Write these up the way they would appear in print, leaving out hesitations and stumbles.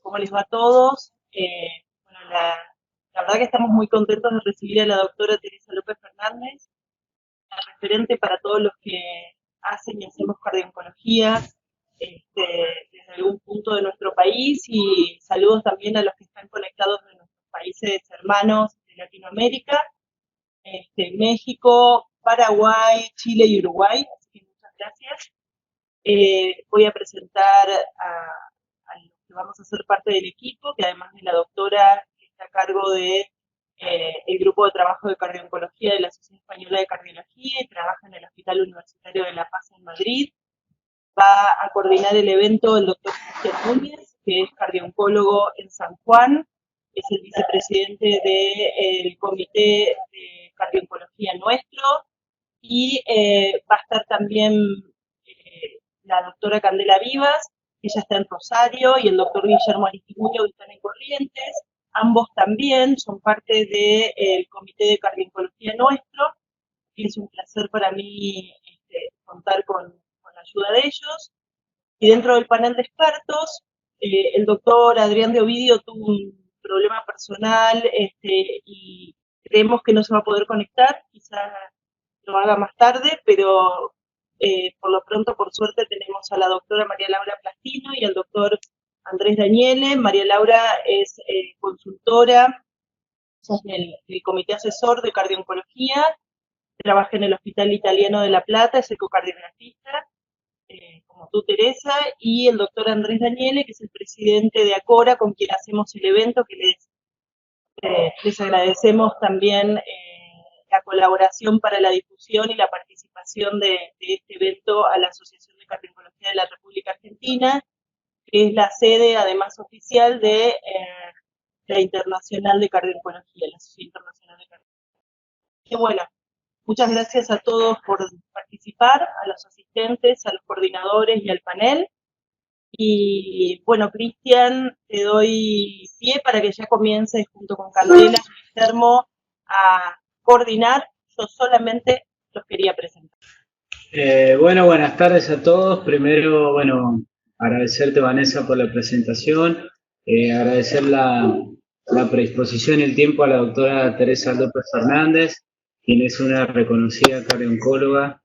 ¿Cómo les va a todos? Bueno, la verdad que estamos muy contentos de recibir a la doctora Teresa López Fernández, la referente para todos los que hacen y hacemos cardiooncología desde algún punto de nuestro país, y saludos también a los que están conectados de nuestros países hermanos de Latinoamérica, México, Paraguay, Chile y Uruguay, así que muchas gracias. Voy a presentar a los que vamos a ser parte del equipo, que además de la doctora que está a cargo de el grupo de trabajo de cardiooncología de la Sociedad Española de Cardiología y trabaja en el Hospital Universitario de La Paz en Madrid. Va a coordinar el evento el doctor Cristian Núñez, que es cardioncólogo en San Juan, es el vicepresidente del comité de cardiooncología nuestro, y va a estar también la doctora Candela Vivas, que ella está en Rosario, y el doctor Guillermo Aristimuño, que están en Corrientes. Ambos también son parte del comité de cardiooncología nuestro, y es un placer para mí contar con la ayuda de ellos. Y dentro del panel de expertos, el doctor Adrián de Ovidio tuvo un problema personal y creemos que no se va a poder conectar, quizás lo haga más tarde, pero por lo pronto, por suerte, tenemos a la doctora María Laura Plastino y al doctor Andrés Daniele. María Laura es consultora, es del Comité Asesor de Cardiooncología, trabaja en el Hospital Italiano de La Plata, es ecocardiografista, como tú, Teresa, y el doctor Andrés Daniele, que es el presidente de ACORA, con quien hacemos el evento, que les agradecemos también la colaboración para la difusión y la participación de este evento a la Asociación de Cardiooncología de la República Argentina, que es la sede, además, oficial de la Internacional de Cardiooncología, la Sociedad Internacional de Cardiooncología. Y bueno, muchas gracias a todos por participar, a los asistentes, a los coordinadores y al panel. Y bueno, Cristian, te doy pie para que ya comiences junto con Candela y Guillermo a coordinar. Yo solamente los quería presentar. Bueno, buenas tardes a todos. Primero, bueno, agradecerte, Vanessa, por la presentación, agradecer la predisposición y el tiempo a la doctora Teresa López Fernández, quien es una reconocida cardioncóloga.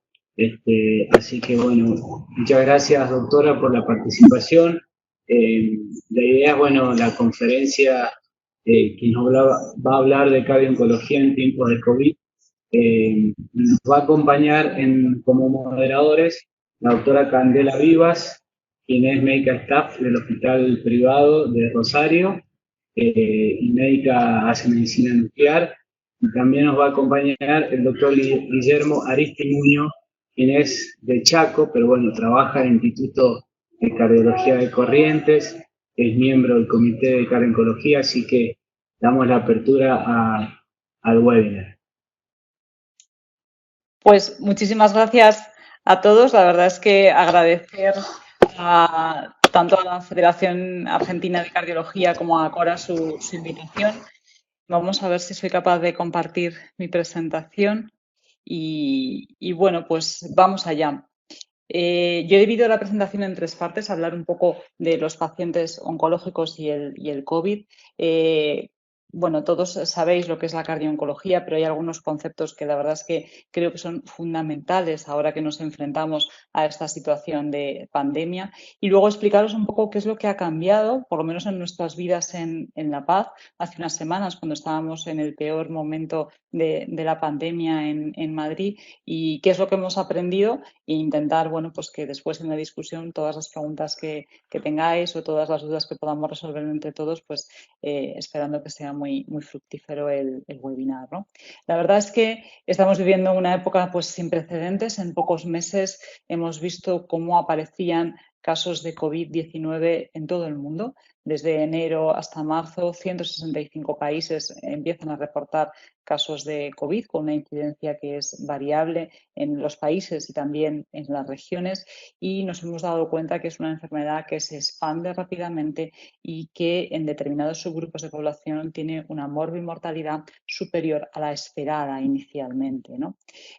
Así que, bueno, muchas gracias, doctora, por la participación. La idea es, bueno, la conferencia que va a hablar de cardiooncología en tiempos de COVID. Nos va a acompañar como moderadores la doctora Candela Vivas, quien es médica staff del Hospital Privado de Rosario y médica, hace medicina nuclear. Y también nos va a acompañar el doctor Guillermo Aristimuño, quien es de Chaco, pero bueno, trabaja en el Instituto de Cardiología de Corrientes, es miembro del Comité de Cardiooncología, así que damos la apertura al webinar. Pues muchísimas gracias a todos. La verdad es que agradecer tanto a la Federación Argentina de Cardiología como a ACORA su invitación. Vamos a ver si soy capaz de compartir mi presentación y bueno, pues vamos allá. Yo he dividido la presentación en tres partes, hablar un poco de los pacientes oncológicos y el COVID. Bueno, todos sabéis lo que es la cardiooncología, pero hay algunos conceptos que la verdad es que creo que son fundamentales ahora que nos enfrentamos a esta situación de pandemia. Y luego explicaros un poco qué es lo que ha cambiado, por lo menos en nuestras vidas en La Paz, hace unas semanas, cuando estábamos en el peor momento de la pandemia en Madrid, y qué es lo que hemos aprendido e intentar, bueno, pues que después en la discusión todas las preguntas que tengáis o todas las dudas que podamos resolver entre todos, pues esperando que sea muy fructífero el webinar, ¿no? La verdad es que estamos viviendo una época pues sin precedentes. En pocos meses hemos visto cómo aparecían casos de COVID-19 en todo el mundo. Desde enero hasta marzo, 165 países empiezan a reportar casos de COVID con una incidencia que es variable en los países y también en las regiones, y nos hemos dado cuenta que es una enfermedad que se expande rápidamente y que en determinados subgrupos de población tiene una morbimortalidad superior a la esperada inicialmente, ¿no?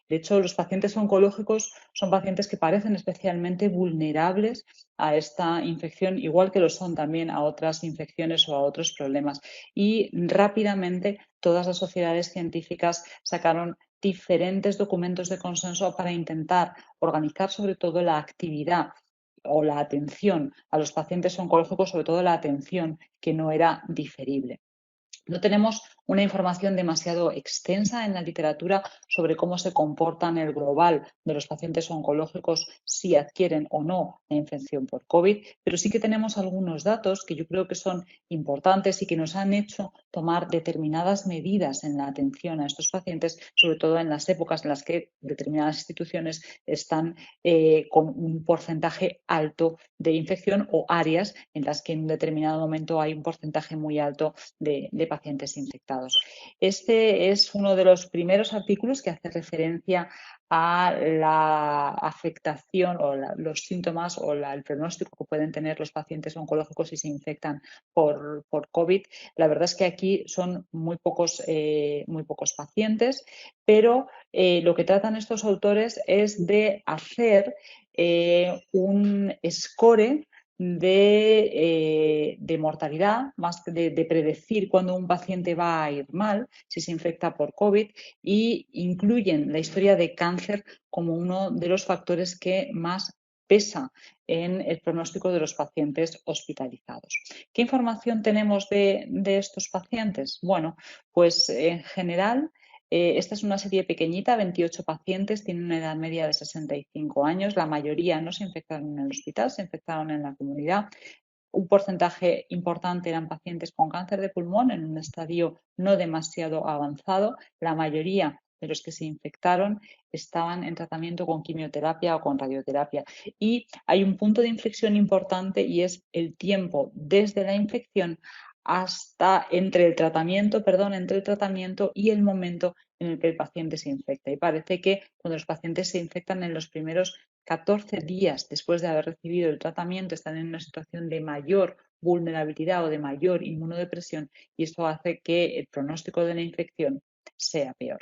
De hecho, los pacientes oncológicos son pacientes que parecen especialmente vulnerables a esta infección, igual que lo son también a otras infecciones o a otros problemas. Y rápidamente todas las sociedades científicas sacaron diferentes documentos de consenso para intentar organizar sobre todo la actividad o la atención a los pacientes oncológicos, sobre todo la atención que no era diferible. No tenemos una información demasiado extensa en la literatura sobre cómo se comportan el global de los pacientes oncológicos, si adquieren o no la infección por COVID, pero sí que tenemos algunos datos que yo creo que son importantes y que nos han hecho tomar determinadas medidas en la atención a estos pacientes, sobre todo en las épocas en las que determinadas instituciones están con un porcentaje alto de infección o áreas en las que en un determinado momento hay un porcentaje muy alto de pacientes infectados. Este es uno de los primeros artículos que hace referencia a la afectación o los síntomas o el pronóstico que pueden tener los pacientes oncológicos si se infectan por COVID. La verdad es que aquí son muy pocos pacientes, pero lo que tratan estos autores es de hacer un score de mortalidad, más de predecir cuándo un paciente va a ir mal si se infecta por COVID, y incluyen la historia de cáncer como uno de los factores que más pesa en el pronóstico de los pacientes hospitalizados. ¿Qué información tenemos de estos pacientes? Bueno, pues en general esta es una serie pequeñita, 28 pacientes, tienen una edad media de 65 años, la mayoría no se infectaron en el hospital, se infectaron en la comunidad. Un porcentaje importante eran pacientes con cáncer de pulmón en un estadio no demasiado avanzado. La mayoría de los que se infectaron estaban en tratamiento con quimioterapia o con radioterapia. Y hay un punto de inflexión importante y es el tiempo desde la infección hasta entre el tratamiento y el momento en el que el paciente se infecta. Y parece que cuando los pacientes se infectan en los primeros 14 días después de haber recibido el tratamiento están en una situación de mayor vulnerabilidad o de mayor inmunodepresión, y esto hace que el pronóstico de la infección sea peor.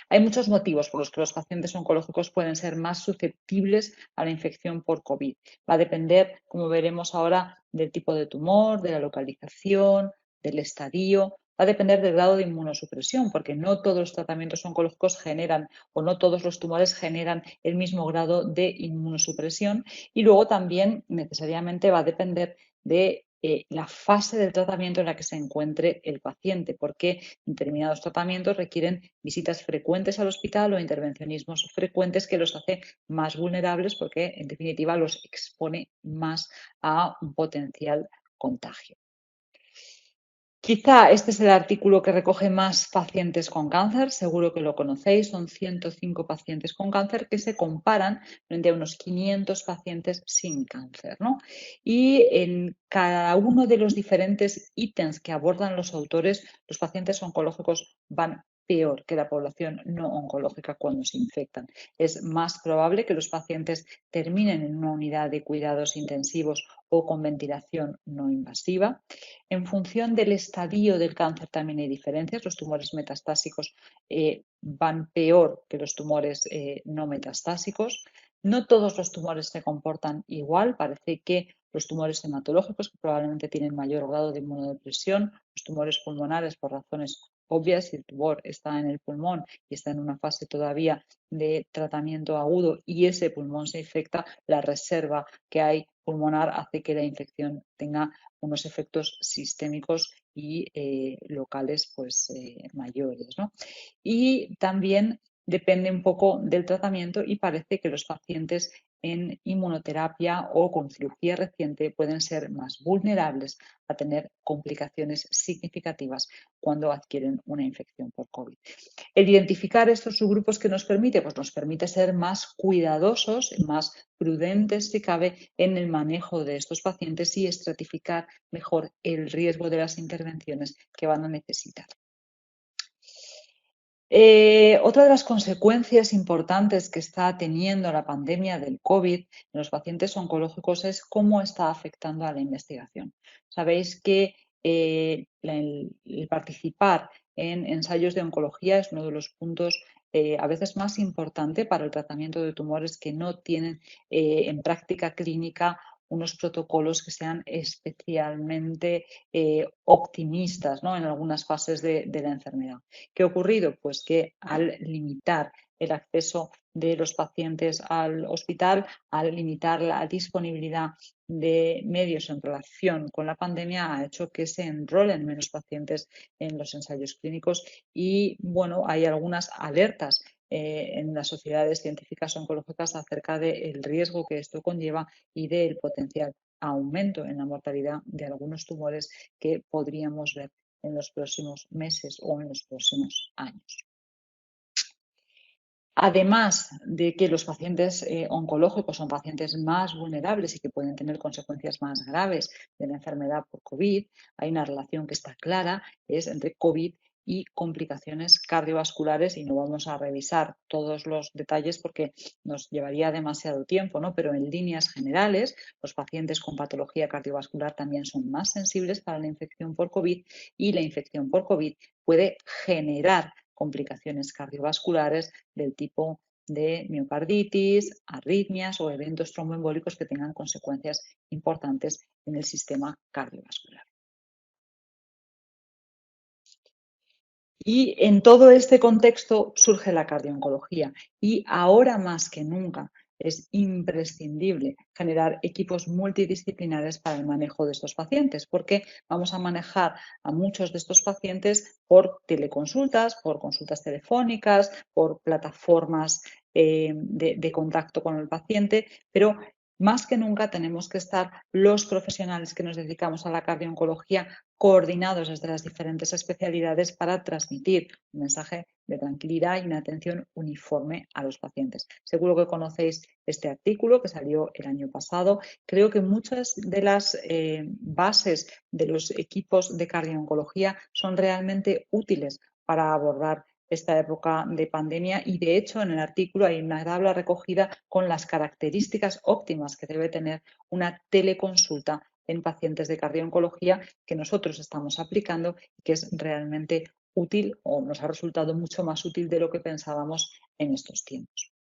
Hay muchos motivos por los que los pacientes oncológicos pueden ser más susceptibles a la infección por COVID. Va a depender, como veremos ahora, del tipo de tumor, de la localización, del estadio. Va a depender del grado de inmunosupresión, porque no todos los tratamientos oncológicos generan o no todos los tumores generan el mismo grado de inmunosupresión. Y luego también necesariamente va a depender de la fase del tratamiento en la que se encuentre el paciente, porque determinados tratamientos requieren visitas frecuentes al hospital o intervencionismos frecuentes que los hace más vulnerables porque, en definitiva, los expone más a un potencial contagio. Quizá este es el artículo que recoge más pacientes con cáncer, seguro que lo conocéis, son 105 pacientes con cáncer que se comparan frente a unos 500 pacientes sin cáncer, ¿no? Y en cada uno de los diferentes ítems que abordan los autores, los pacientes oncológicos van peor que la población no oncológica cuando se infectan. Es más probable que los pacientes terminen en una unidad de cuidados intensivos o con ventilación no invasiva. En función del estadio del cáncer también hay diferencias. Los tumores metastásicos van peor que los tumores no metastásicos. No todos los tumores se comportan igual. Parece que los tumores hematológicos, que probablemente tienen mayor grado de inmunodepresión, los tumores pulmonares por razones obvias, si el tumor está en el pulmón y está en una fase todavía de tratamiento agudo y ese pulmón se infecta, la reserva que hay pulmonar hace que la infección tenga unos efectos sistémicos y locales pues, mayores, ¿no? Y también depende un poco del tratamiento y parece que los pacientes en inmunoterapia o con cirugía reciente pueden ser más vulnerables a tener complicaciones significativas cuando adquieren una infección por COVID. El identificar estos subgrupos que nos permite, pues nos permite ser más cuidadosos, más prudentes si cabe en el manejo de estos pacientes y estratificar mejor el riesgo de las intervenciones que van a necesitar. Otra de las consecuencias importantes que está teniendo la pandemia del COVID en los pacientes oncológicos es cómo está afectando a la investigación. Sabéis que el participar en ensayos de oncología es uno de los puntos a veces más importante para el tratamiento de tumores que no tienen en práctica clínica unos protocolos que sean especialmente optimistas, ¿no?, en algunas fases de la enfermedad. ¿Qué ha ocurrido? Pues que al limitar el acceso de los pacientes al hospital, al limitar la disponibilidad de medios en relación con la pandemia, ha hecho que se enrolen menos pacientes en los ensayos clínicos y, bueno, hay algunas alertas en las sociedades científicas oncológicas acerca del riesgo que esto conlleva y del potencial aumento en la mortalidad de algunos tumores que podríamos ver en los próximos meses o en los próximos años. Además de que los pacientes oncológicos son pacientes más vulnerables y que pueden tener consecuencias más graves de la enfermedad por COVID, hay una relación que está clara, es entre COVID y complicaciones cardiovasculares, y no vamos a revisar todos los detalles porque nos llevaría demasiado tiempo, ¿no? Pero en líneas generales, los pacientes con patología cardiovascular también son más sensibles para la infección por COVID, y la infección por COVID puede generar complicaciones cardiovasculares del tipo de miocarditis, arritmias o eventos tromboembólicos que tengan consecuencias importantes en el sistema cardiovascular. Y en todo este contexto surge la cardiooncología, y ahora más que nunca es imprescindible generar equipos multidisciplinares para el manejo de estos pacientes, porque vamos a manejar a muchos de estos pacientes por teleconsultas, por consultas telefónicas, por plataformas de contacto con el paciente, pero más que nunca tenemos que estar los profesionales que nos dedicamos a la cardiooncología coordinados desde las diferentes especialidades para transmitir un mensaje de tranquilidad y una atención uniforme a los pacientes. Seguro que conocéis este artículo que salió el año pasado. Creo que muchas de las bases de los equipos de cardiooncología son realmente útiles para abordar esta época de pandemia, y de hecho en el artículo hay una tabla recogida con las características óptimas que debe tener una teleconsulta en pacientes de cardiooncología, que nosotros estamos aplicando y que es realmente útil, o nos ha resultado mucho más útil de lo que pensábamos en estos tiempos.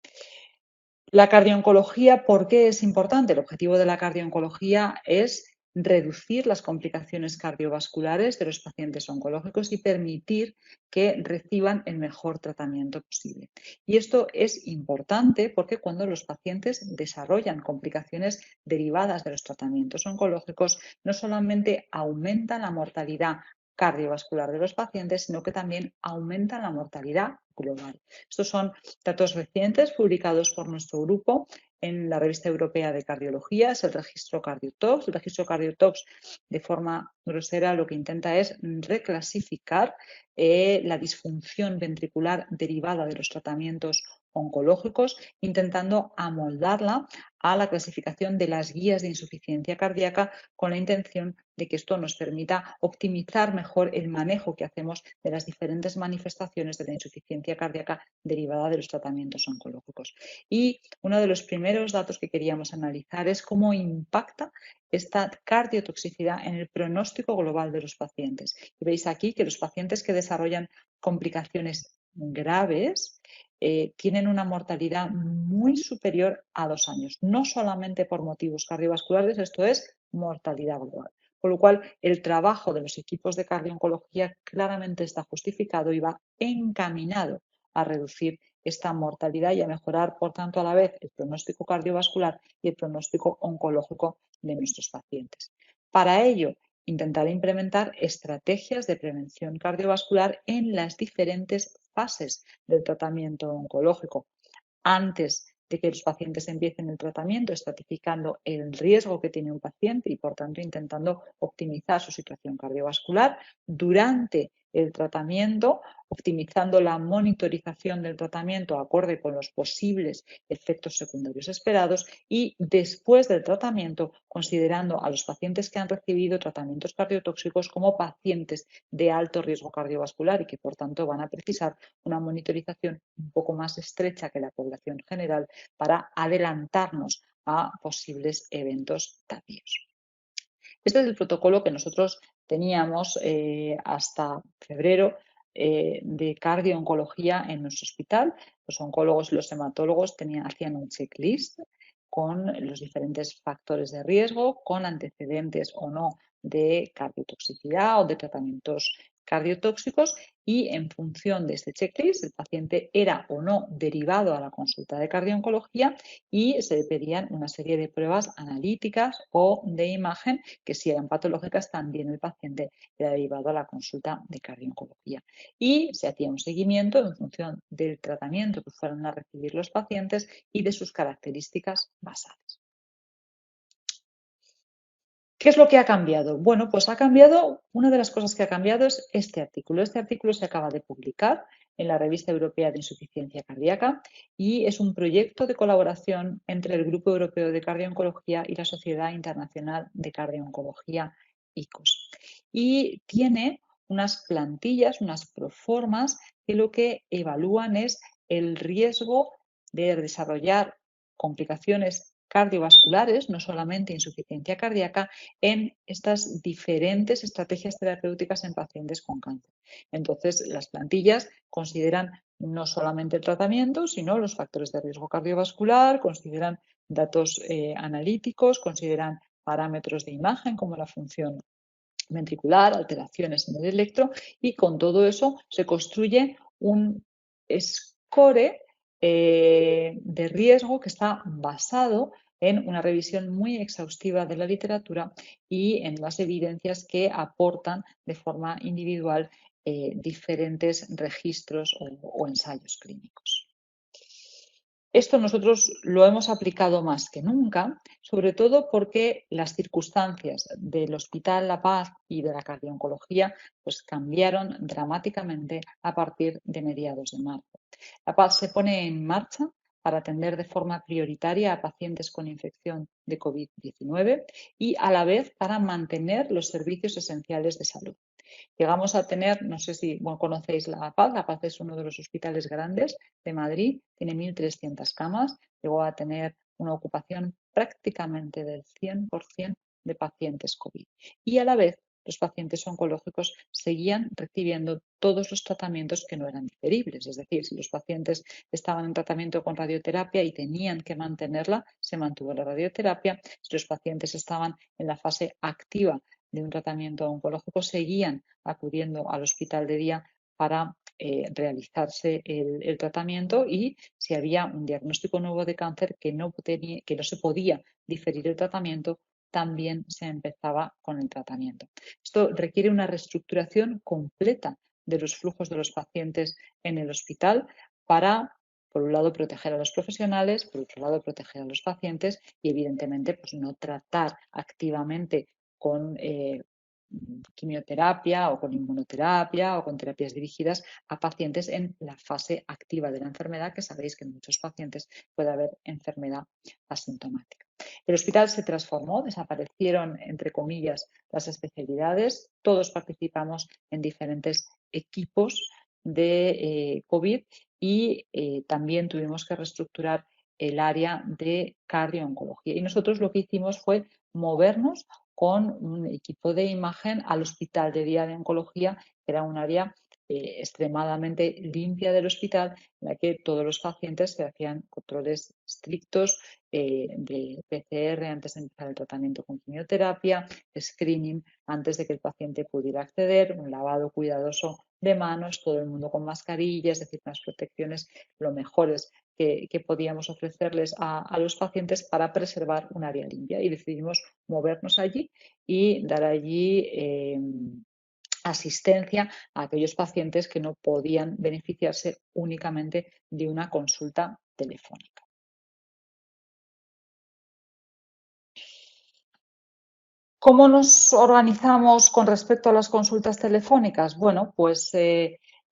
La cardiooncología, ¿por qué es importante? El objetivo de la cardiooncología es reducir las complicaciones cardiovasculares de los pacientes oncológicos y permitir que reciban el mejor tratamiento posible. Y esto es importante porque cuando los pacientes desarrollan complicaciones derivadas de los tratamientos oncológicos, no solamente aumenta la mortalidad cardiovascular de los pacientes, sino que también aumenta la mortalidad global. Estos son datos recientes publicados por nuestro grupo en la Revista Europea de Cardiología, es el registro CardioTox. El registro CardioTox, de forma grosera, lo que intenta es reclasificar la disfunción ventricular derivada de los tratamientos oncológicos, intentando amoldarla a la clasificación de las guías de insuficiencia cardíaca, con la intención de que esto nos permita optimizar mejor el manejo que hacemos de las diferentes manifestaciones de la insuficiencia cardíaca derivada de los tratamientos oncológicos. Y uno de los primeros datos que queríamos analizar es cómo impacta esta cardiotoxicidad en el pronóstico global de los pacientes. Y veis aquí que los pacientes que desarrollan complicaciones graves tienen una mortalidad muy superior a 2 años, no solamente por motivos cardiovasculares, esto es mortalidad global. Con lo cual, el trabajo de los equipos de cardiooncología claramente está justificado y va encaminado a reducir esta mortalidad y a mejorar, por tanto, a la vez el pronóstico cardiovascular y el pronóstico oncológico de nuestros pacientes. Para ello, intentar implementar estrategias de prevención cardiovascular en las diferentes fases del tratamiento oncológico. Antes de que los pacientes empiecen el tratamiento, estratificando el riesgo que tiene un paciente y, por tanto, intentando optimizar su situación cardiovascular. Durante el tratamiento, optimizando la monitorización del tratamiento acorde con los posibles efectos secundarios esperados, y después del tratamiento, considerando a los pacientes que han recibido tratamientos cardiotóxicos como pacientes de alto riesgo cardiovascular y que, por tanto, van a precisar una monitorización un poco más estrecha que la población general para adelantarnos a posibles eventos tardíos. Este es el protocolo que nosotros teníamos hasta febrero de cardio-oncología en nuestro hospital. Los oncólogos y los hematólogos hacían un checklist con los diferentes factores de riesgo, con antecedentes o no de cardiotoxicidad o de tratamientos cardiotóxicos, y en función de este checklist el paciente era o no derivado a la consulta de cardio-oncología y se le pedían una serie de pruebas analíticas o de imagen que, si eran patológicas, también el paciente era derivado a la consulta de cardio-oncología. Y se hacía un seguimiento en función del tratamiento que fueran a recibir los pacientes y de sus características basales. ¿Qué es lo que ha cambiado? Bueno, pues una de las cosas que ha cambiado es este artículo. Este artículo se acaba de publicar en la Revista Europea de Insuficiencia Cardíaca y es un proyecto de colaboración entre el Grupo Europeo de Cardio-Oncología y la Sociedad Internacional de Cardio-Oncología, ICOS. Y tiene unas plantillas, unas proformas que lo que evalúan es el riesgo de desarrollar complicaciones cardiovasculares, no solamente insuficiencia cardíaca, en estas diferentes estrategias terapéuticas en pacientes con cáncer. Entonces, las plantillas consideran no solamente el tratamiento, sino los factores de riesgo cardiovascular, consideran datos analíticos, consideran parámetros de imagen como la función ventricular, alteraciones en el electro, y con todo eso se construye un score de riesgo que está basado en una revisión muy exhaustiva de la literatura y en las evidencias que aportan de forma individual diferentes registros o ensayos clínicos. Esto nosotros lo hemos aplicado más que nunca, sobre todo porque las circunstancias del Hospital La Paz y de la cardio-oncología pues cambiaron dramáticamente a partir de mediados de marzo. La Paz se pone en marcha para atender de forma prioritaria a pacientes con infección de COVID-19 y a la vez para mantener los servicios esenciales de salud. Llegamos a tener, no sé si conocéis La Paz es uno de los hospitales grandes de Madrid, tiene 1.300 camas, llegó a tener una ocupación prácticamente del 100% de pacientes COVID. Y a la vez los pacientes oncológicos seguían recibiendo todos los tratamientos que no eran diferibles. Es decir, si los pacientes estaban en tratamiento con radioterapia y tenían que mantenerla, se mantuvo la radioterapia. Si los pacientes estaban en la fase activa de un tratamiento oncológico, seguían acudiendo al hospital de día para realizarse el tratamiento, y si había un diagnóstico nuevo de cáncer que no se podía diferir el tratamiento, también se empezaba con el tratamiento. Esto requiere una reestructuración completa de los flujos de los pacientes en el hospital para, por un lado, proteger a los profesionales, por otro lado, proteger a los pacientes y, evidentemente, pues no tratar activamente con quimioterapia o con inmunoterapia o con terapias dirigidas a pacientes en la fase activa de la enfermedad, que sabéis que en muchos pacientes puede haber enfermedad asintomática. El hospital se transformó, desaparecieron, entre comillas, las especialidades, todos participamos en diferentes equipos de COVID y también tuvimos que reestructurar el área de cardio-oncología. Y nosotros lo que hicimos fue movernos con un equipo de imagen al hospital de día de oncología, que era un área extremadamente limpia del hospital, en la que todos los pacientes se hacían controles estrictos de PCR antes de empezar el tratamiento con quimioterapia, screening antes de que el paciente pudiera acceder, un lavado cuidadoso de manos, todo el mundo con mascarilla, es decir, unas protecciones lo mejores que podíamos ofrecerles a los pacientes para preservar un área limpia, y decidimos movernos allí y dar allí asistencia a aquellos pacientes que no podían beneficiarse únicamente de una consulta telefónica. ¿Cómo nos organizamos con respecto a las consultas telefónicas? Bueno, pues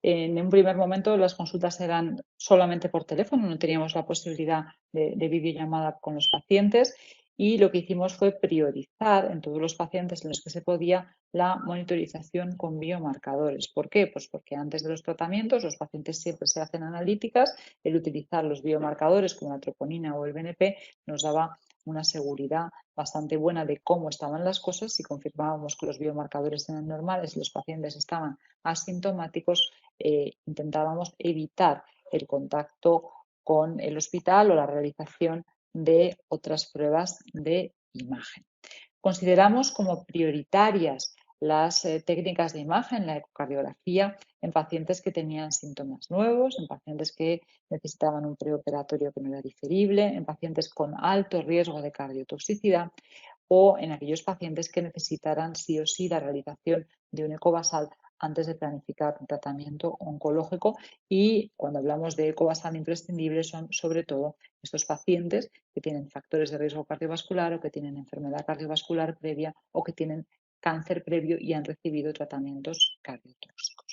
en un primer momento las consultas eran solamente por teléfono, no teníamos la posibilidad de videollamada con los pacientes, y lo que hicimos fue priorizar en todos los pacientes en los que se podía la monitorización con biomarcadores. ¿Por qué? Pues porque antes de los tratamientos los pacientes siempre se hacen analíticas. El utilizar los biomarcadores como la troponina o el BNP nos daba una seguridad bastante buena de cómo estaban las cosas. Si confirmábamos que los biomarcadores eran normales y los pacientes estaban asintomáticos, intentábamos evitar el contacto con el hospital o la realización de otras pruebas de imagen. Consideramos como prioritarias las técnicas de imagen, la ecocardiografía, en pacientes que tenían síntomas nuevos, en pacientes que necesitaban un preoperatorio que no era diferible, en pacientes con alto riesgo de cardiotoxicidad o en aquellos pacientes que necesitaran sí o sí la realización de un eco basal antes de planificar un tratamiento oncológico. Y cuando hablamos de eco basal imprescindible son sobre todo estos pacientes que tienen factores de riesgo cardiovascular o que tienen enfermedad cardiovascular previa o que tienen cáncer previo y han recibido tratamientos cardiotóxicos.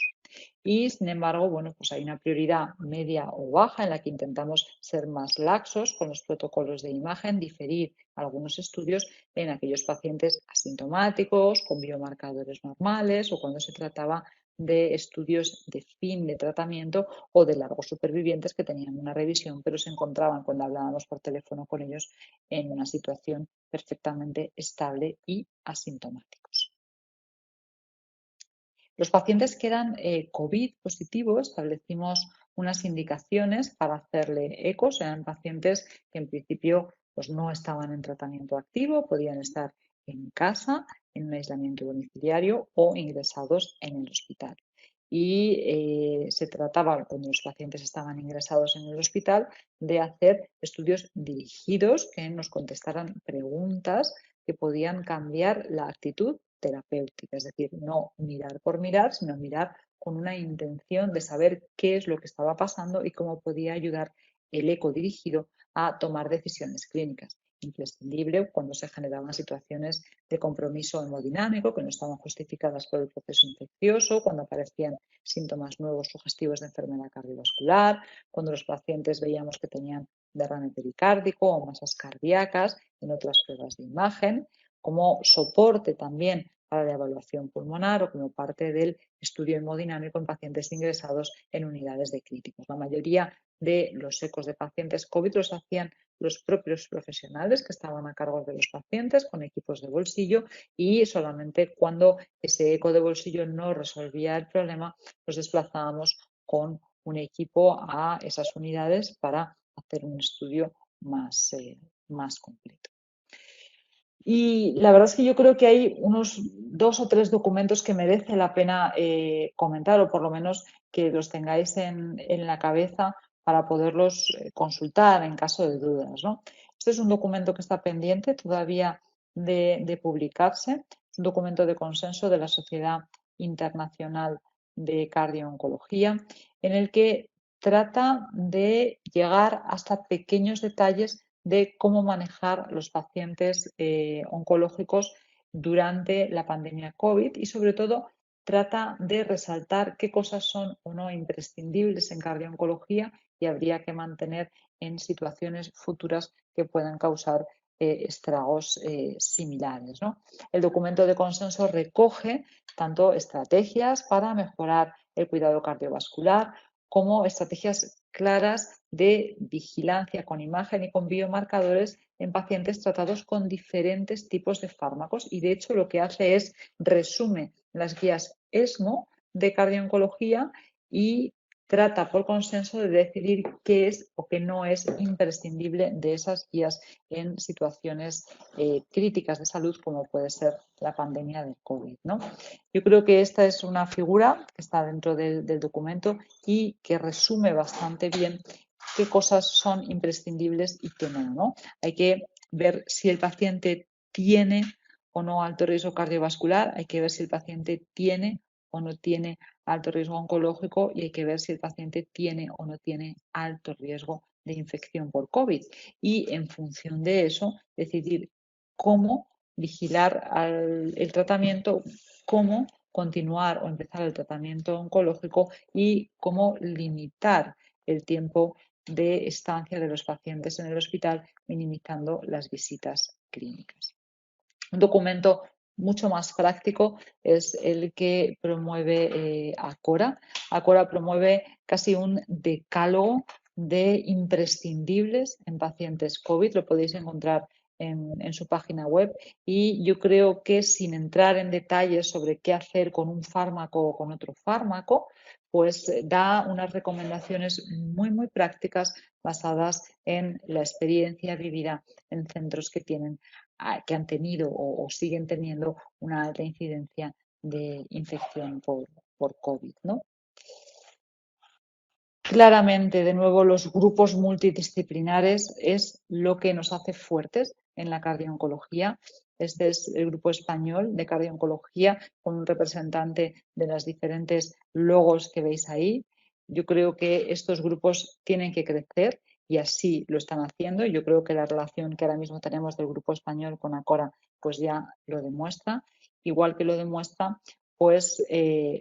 Y, sin embargo, bueno, pues hay una prioridad media o baja en la que intentamos ser más laxos con los protocolos de imagen, diferir algunos estudios en aquellos pacientes asintomáticos, con biomarcadores normales o cuando se trataba de estudios de fin de tratamiento o de largos supervivientes que tenían una revisión, pero se encontraban cuando hablábamos por teléfono con ellos en una situación perfectamente estable y asintomáticos. Los pacientes que eran COVID positivos, establecimos unas indicaciones para hacerle ecos. Eran pacientes que en principio pues, no estaban en tratamiento activo, podían estar en casa, en un aislamiento domiciliario o ingresados en el hospital. Y se trataba, cuando los pacientes estaban ingresados en el hospital, de hacer estudios dirigidos que nos contestaran preguntas que podían cambiar la actitud terapéutica, es decir, no mirar por mirar, sino mirar con una intención de saber qué es lo que estaba pasando y cómo podía ayudar el eco dirigido a tomar decisiones clínicas. Imprescindible cuando se generaban situaciones de compromiso hemodinámico que no estaban justificadas por el proceso infeccioso, cuando aparecían síntomas nuevos sugestivos de enfermedad cardiovascular, cuando los pacientes veíamos que tenían derrame pericárdico o masas cardíacas en otras pruebas de imagen, como soporte también para la evaluación pulmonar o como parte del estudio hemodinámico en pacientes ingresados en unidades de críticos. La mayoría de los ecos de pacientes COVID los hacían los propios profesionales que estaban a cargo de los pacientes con equipos de bolsillo y solamente cuando ese eco de bolsillo no resolvía el problema nos desplazábamos con un equipo a esas unidades para hacer un estudio más completo. Y la verdad es que yo creo que hay unos 2 o 3 documentos que merece la pena comentar, o por lo menos que los tengáis en la cabeza para poderlos consultar en caso de dudas, ¿no? Este es un documento que está pendiente todavía de publicarse. Es un documento de consenso de la Sociedad Internacional de Cardio-Oncología, en el que trata de llegar hasta pequeños detalles de cómo manejar los pacientes oncológicos durante la pandemia COVID y sobre todo trata de resaltar qué cosas son o no imprescindibles en cardio-oncología y habría que mantener en situaciones futuras que puedan causar estragos similares, ¿no? El documento de consenso recoge tanto estrategias para mejorar el cuidado cardiovascular como estrategias claras de vigilancia con imagen y con biomarcadores en pacientes tratados con diferentes tipos de fármacos y de hecho lo que hace es resume las guías ESMO de cardio-oncología y trata por consenso de decidir qué es o qué no es imprescindible de esas guías en situaciones críticas de salud como puede ser la pandemia de COVID, ¿no? Yo creo que esta es una figura que está dentro del documento y que resume bastante bien qué cosas son imprescindibles y qué no, ¿no? Hay que ver si el paciente tiene o no alto riesgo cardiovascular, hay que ver si el paciente tiene o no tiene alto riesgo oncológico y hay que ver si el paciente tiene o no tiene alto riesgo de infección por COVID. Y en función de eso, decidir cómo vigilar el tratamiento, cómo continuar o empezar el tratamiento oncológico y cómo limitar el tiempo de estancia de los pacientes en el hospital, minimizando las visitas clínicas. Un documento mucho más práctico es el que promueve Acora. Acora promueve casi un decálogo de imprescindibles en pacientes COVID. Lo podéis encontrar en su página web, y yo creo que sin entrar en detalles sobre qué hacer con un fármaco o con otro fármaco, pues da unas recomendaciones muy prácticas basadas en la experiencia vivida en centros que que han tenido o siguen teniendo una alta incidencia de infección por COVID, ¿no? Claramente, de nuevo, los grupos multidisciplinares es lo que nos hace fuertes en la cardiooncología. Este es el grupo español de cardiooncología con un representante de las diferentes logos que veis ahí. Yo creo que estos grupos tienen que crecer y así lo están haciendo. Yo creo que la relación que ahora mismo tenemos del grupo español con Acora pues ya lo demuestra, igual que lo demuestra pues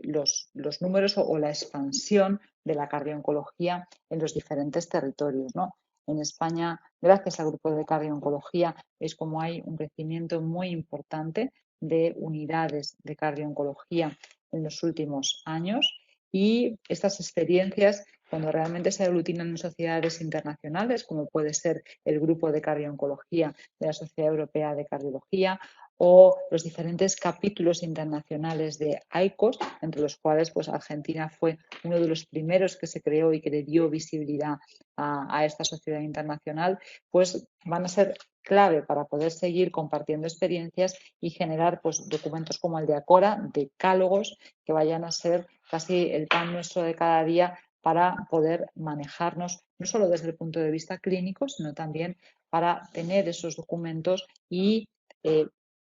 los números o la expansión de la cardiooncología en los diferentes territorios, ¿no? En España, gracias al grupo de cardiooncología, es como hay un crecimiento muy importante de unidades de cardiooncología en los últimos años, y estas experiencias, cuando realmente se aglutinan en sociedades internacionales, como puede ser el grupo de cardiooncología de la Sociedad Europea de Cardiología o los diferentes capítulos internacionales de AICOS, entre los cuales pues, Argentina fue uno de los primeros que se creó y que le dio visibilidad a esta sociedad internacional, pues van a ser clave para poder seguir compartiendo experiencias y generar pues, documentos como el de Acora, decálogos que vayan a ser casi el pan nuestro de cada día para poder manejarnos no solo desde el punto de vista clínico, sino también para tener esos documentos y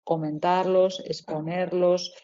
comentarlos, exponerlos,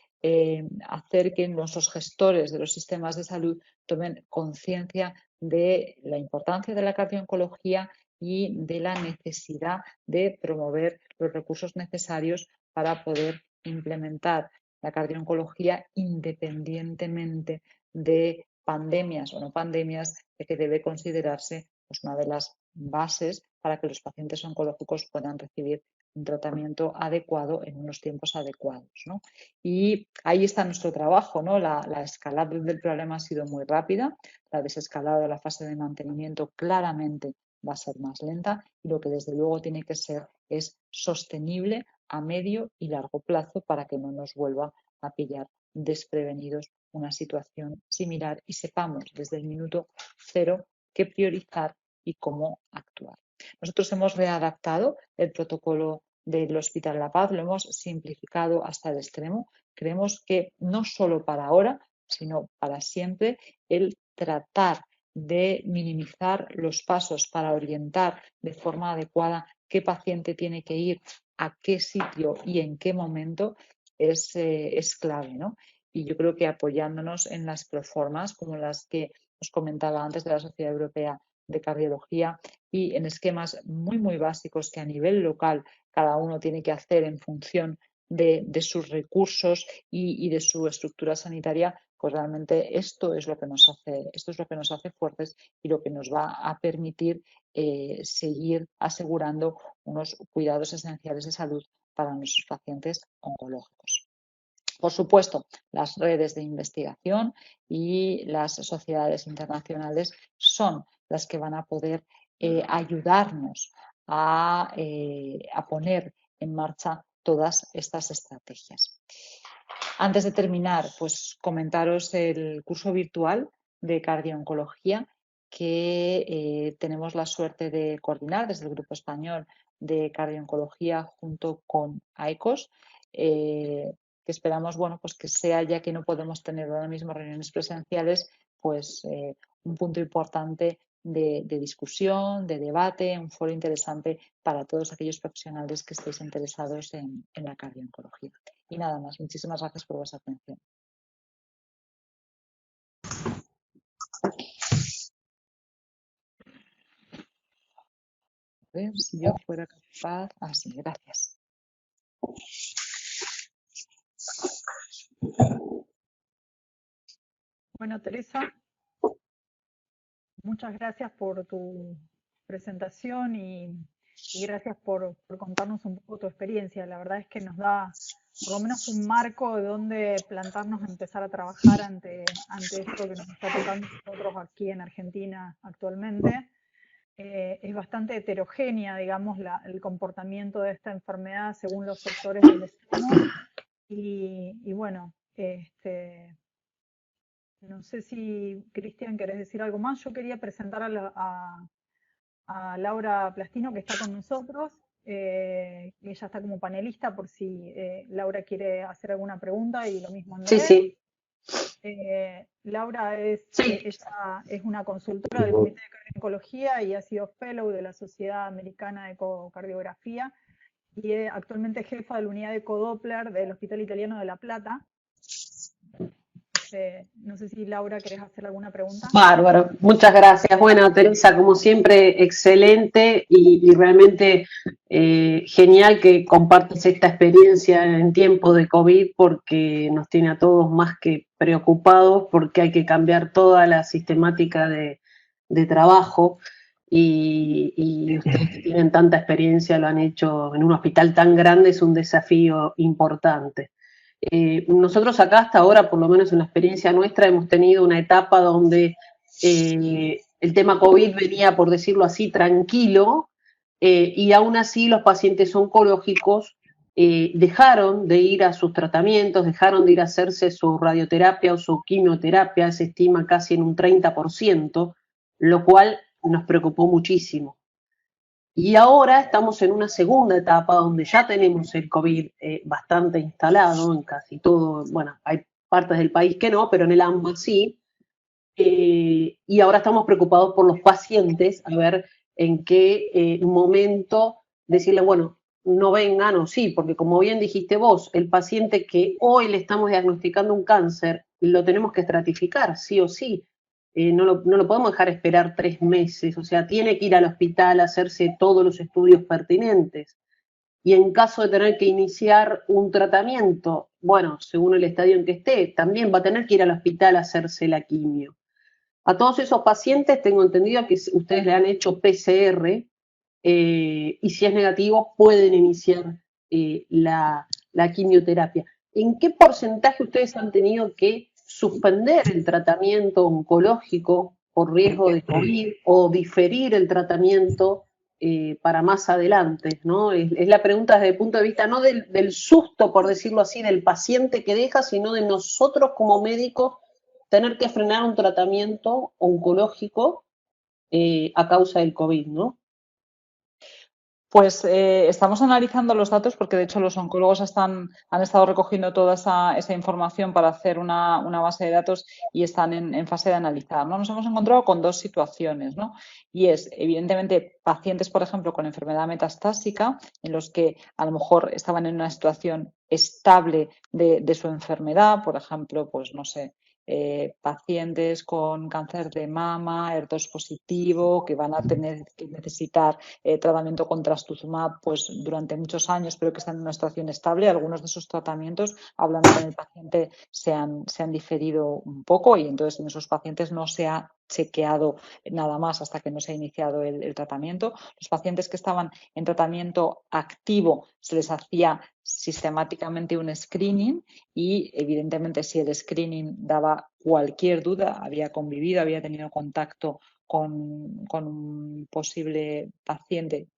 hacer que nuestros gestores de los sistemas de salud tomen conciencia de la importancia de la cardiooncología y de la necesidad de promover los recursos necesarios para poder implementar la cardiooncología independientemente de pandemias o no pandemias, de que debe considerarse pues, una de las bases para que los pacientes oncológicos puedan recibir un tratamiento adecuado en unos tiempos adecuados, ¿no? Y ahí está nuestro trabajo, ¿no? La escalada del problema ha sido muy rápida, la desescalada de la fase de mantenimiento claramente va a ser más lenta, y lo que desde luego tiene que ser es sostenible a medio y largo plazo para que no nos vuelva a pillar desprevenidos una situación similar y sepamos desde el minuto cero qué priorizar y cómo actuar. Nosotros hemos readaptado el protocolo del Hospital La Paz, lo hemos simplificado hasta el extremo. Creemos que no solo para ahora, sino para siempre, el tratar de minimizar los pasos para orientar de forma adecuada qué paciente tiene que ir a qué sitio y en qué momento es clave, ¿no? Y yo creo que apoyándonos en las proformas como las que os comentaba antes de la Sociedad Europea de Cardiología y en esquemas muy básicos que a nivel local cada uno tiene que hacer en función de sus recursos y de su estructura sanitaria, pues realmente esto es lo que nos hace fuertes y lo que nos va a permitir seguir asegurando unos cuidados esenciales de salud para nuestros pacientes oncológicos. Por supuesto, las redes de investigación y las sociedades internacionales son las que van a poder ayudarnos a poner en marcha todas estas estrategias. Antes de terminar, pues comentaros el curso virtual de cardiooncología que tenemos la suerte de coordinar desde el Grupo Español de Cardiooncología junto con AICOS, que esperamos, bueno, pues que sea, ya que no podemos tener ahora mismo reuniones presenciales, pues un punto importante de discusión, de debate, un foro interesante para todos aquellos profesionales que estéis interesados en la cardiooncología. Y nada más, muchísimas gracias por vuestra atención. A ver si yo fuera capaz. Ah, sí, gracias. Bueno, Teresa, muchas gracias por tu presentación y gracias por contarnos un poco tu experiencia. La verdad es que nos da por lo menos un marco de donde plantarnos a empezar a trabajar ante esto que nos está tocando a nosotros aquí en Argentina actualmente. es bastante heterogénea, digamos, el comportamiento de esta enfermedad según los sectores donde estamos. Y bueno, no sé si, Cristian, querés decir algo más. Yo quería presentar a Laura Plastino, que está con nosotros. Ella está como panelista por si Laura quiere hacer alguna pregunta, y lo mismo Andrés. Sí. Laura ella es una consultora del Comité de Cardiología y ha sido fellow de la Sociedad Americana de Ecocardiografía, y es actualmente jefa de la unidad de ecodoppler del Hospital Italiano de La Plata. No sé si, Laura, querés hacer alguna pregunta. Bárbaro, muchas gracias. Bueno, Teresa, como siempre, excelente y realmente genial que compartas esta experiencia en tiempos de COVID, porque nos tiene a todos más que preocupados, porque hay que cambiar toda la sistemática de trabajo, y ustedes que tienen tanta experiencia, lo han hecho en un hospital tan grande, es un desafío importante. Nosotros acá hasta ahora, por lo menos en la experiencia nuestra, hemos tenido una etapa donde el tema COVID venía, por decirlo así, tranquilo, y aún así los pacientes oncológicos dejaron de ir a sus tratamientos, dejaron de ir a hacerse su radioterapia o su quimioterapia, se estima casi en un 30%, lo cual nos preocupó muchísimo. Y ahora estamos en una segunda etapa donde ya tenemos el COVID bastante instalado en casi todo. Bueno, hay partes del país que no, pero en el AMBA sí. Y ahora estamos preocupados por los pacientes, a ver en qué momento decirle, bueno, no vengan o sí, porque como bien dijiste vos, el paciente que hoy le estamos diagnosticando un cáncer, lo tenemos que estratificar, sí o sí. No lo podemos dejar esperar 3 meses, o sea, tiene que ir al hospital a hacerse todos los estudios pertinentes. Y en caso de tener que iniciar un tratamiento, bueno, según el estadio en que esté, también va a tener que ir al hospital a hacerse la quimio. A todos esos pacientes tengo entendido que ustedes le han hecho PCR, y si es negativo pueden iniciar la quimioterapia. ¿En qué porcentaje ustedes han tenido que suspender el tratamiento oncológico por riesgo de COVID o diferir el tratamiento para más adelante, ¿no? Es la pregunta desde el punto de vista no del susto, por decirlo así, del paciente que deja, sino de nosotros como médicos tener que frenar un tratamiento oncológico a causa del COVID, ¿no? Pues estamos analizando los datos porque, de hecho, los oncólogos han estado recogiendo toda esa información para hacer una base de datos y están en fase de analizar, ¿no? Nos hemos encontrado con dos situaciones, ¿no? Y es, evidentemente, pacientes, por ejemplo, con enfermedad metastásica, en los que a lo mejor estaban en una situación estable de su enfermedad, por ejemplo, pues no sé, pacientes con cáncer de mama, HER2 positivo, que van a tener que necesitar tratamiento con trastuzumab pues, durante muchos años, pero que están en una situación estable. Algunos de esos tratamientos, hablando con el paciente, se han diferido un poco, y entonces en esos pacientes no se ha chequeado nada más hasta que no se ha iniciado el tratamiento. Los pacientes que estaban en tratamiento activo se les hacía sistemáticamente un screening, y evidentemente si el screening daba cualquier duda, había convivido, había tenido contacto con un posible paciente,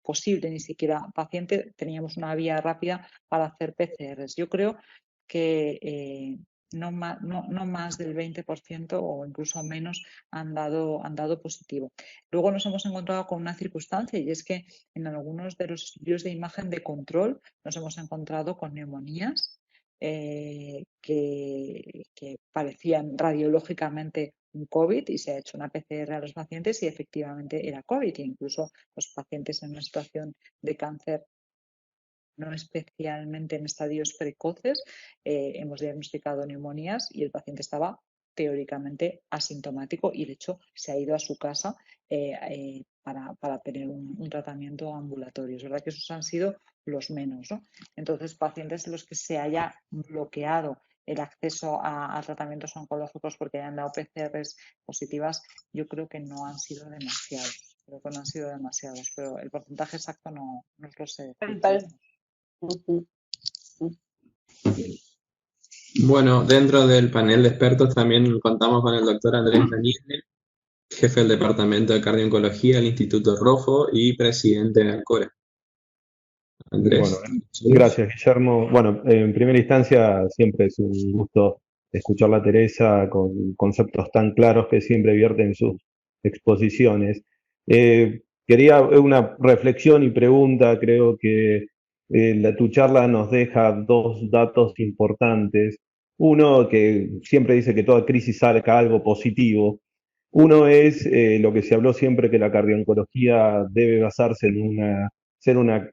ni siquiera paciente, teníamos una vía rápida para hacer PCRs. Yo creo que no más del 20% o incluso menos han dado positivo. Luego nos hemos encontrado con una circunstancia, y es que en algunos de los estudios de imagen de control nos hemos encontrado con neumonías que parecían radiológicamente un COVID, y se ha hecho una PCR a los pacientes y efectivamente era COVID, e incluso los pacientes en una situación de cáncer no especialmente en estadios precoces, hemos diagnosticado neumonías y el paciente estaba teóricamente asintomático, y de hecho se ha ido a su casa para tener un tratamiento ambulatorio. Es verdad que esos han sido los menos, ¿no? Entonces, pacientes en los que se haya bloqueado el acceso a tratamientos oncológicos porque hayan dado PCRs positivas, yo creo que no han sido demasiados. Pero el porcentaje exacto no os lo sé decir. Bueno, dentro del panel de expertos también contamos con el doctor Andrés Daniele, jefe del Departamento de Cardiooncología del Instituto Rofo y presidente de Alcora. Bueno, Andrés. gracias, Guillermo. Bueno, en primera instancia siempre es un gusto escucharla a Teresa con conceptos tan claros que siempre vierte en sus exposiciones. Quería una reflexión y pregunta, creo que tu charla nos deja dos datos importantes. Uno, que siempre dice que toda crisis saca algo positivo. Uno es lo que se habló siempre, que la cardiooncología debe basarse en ser una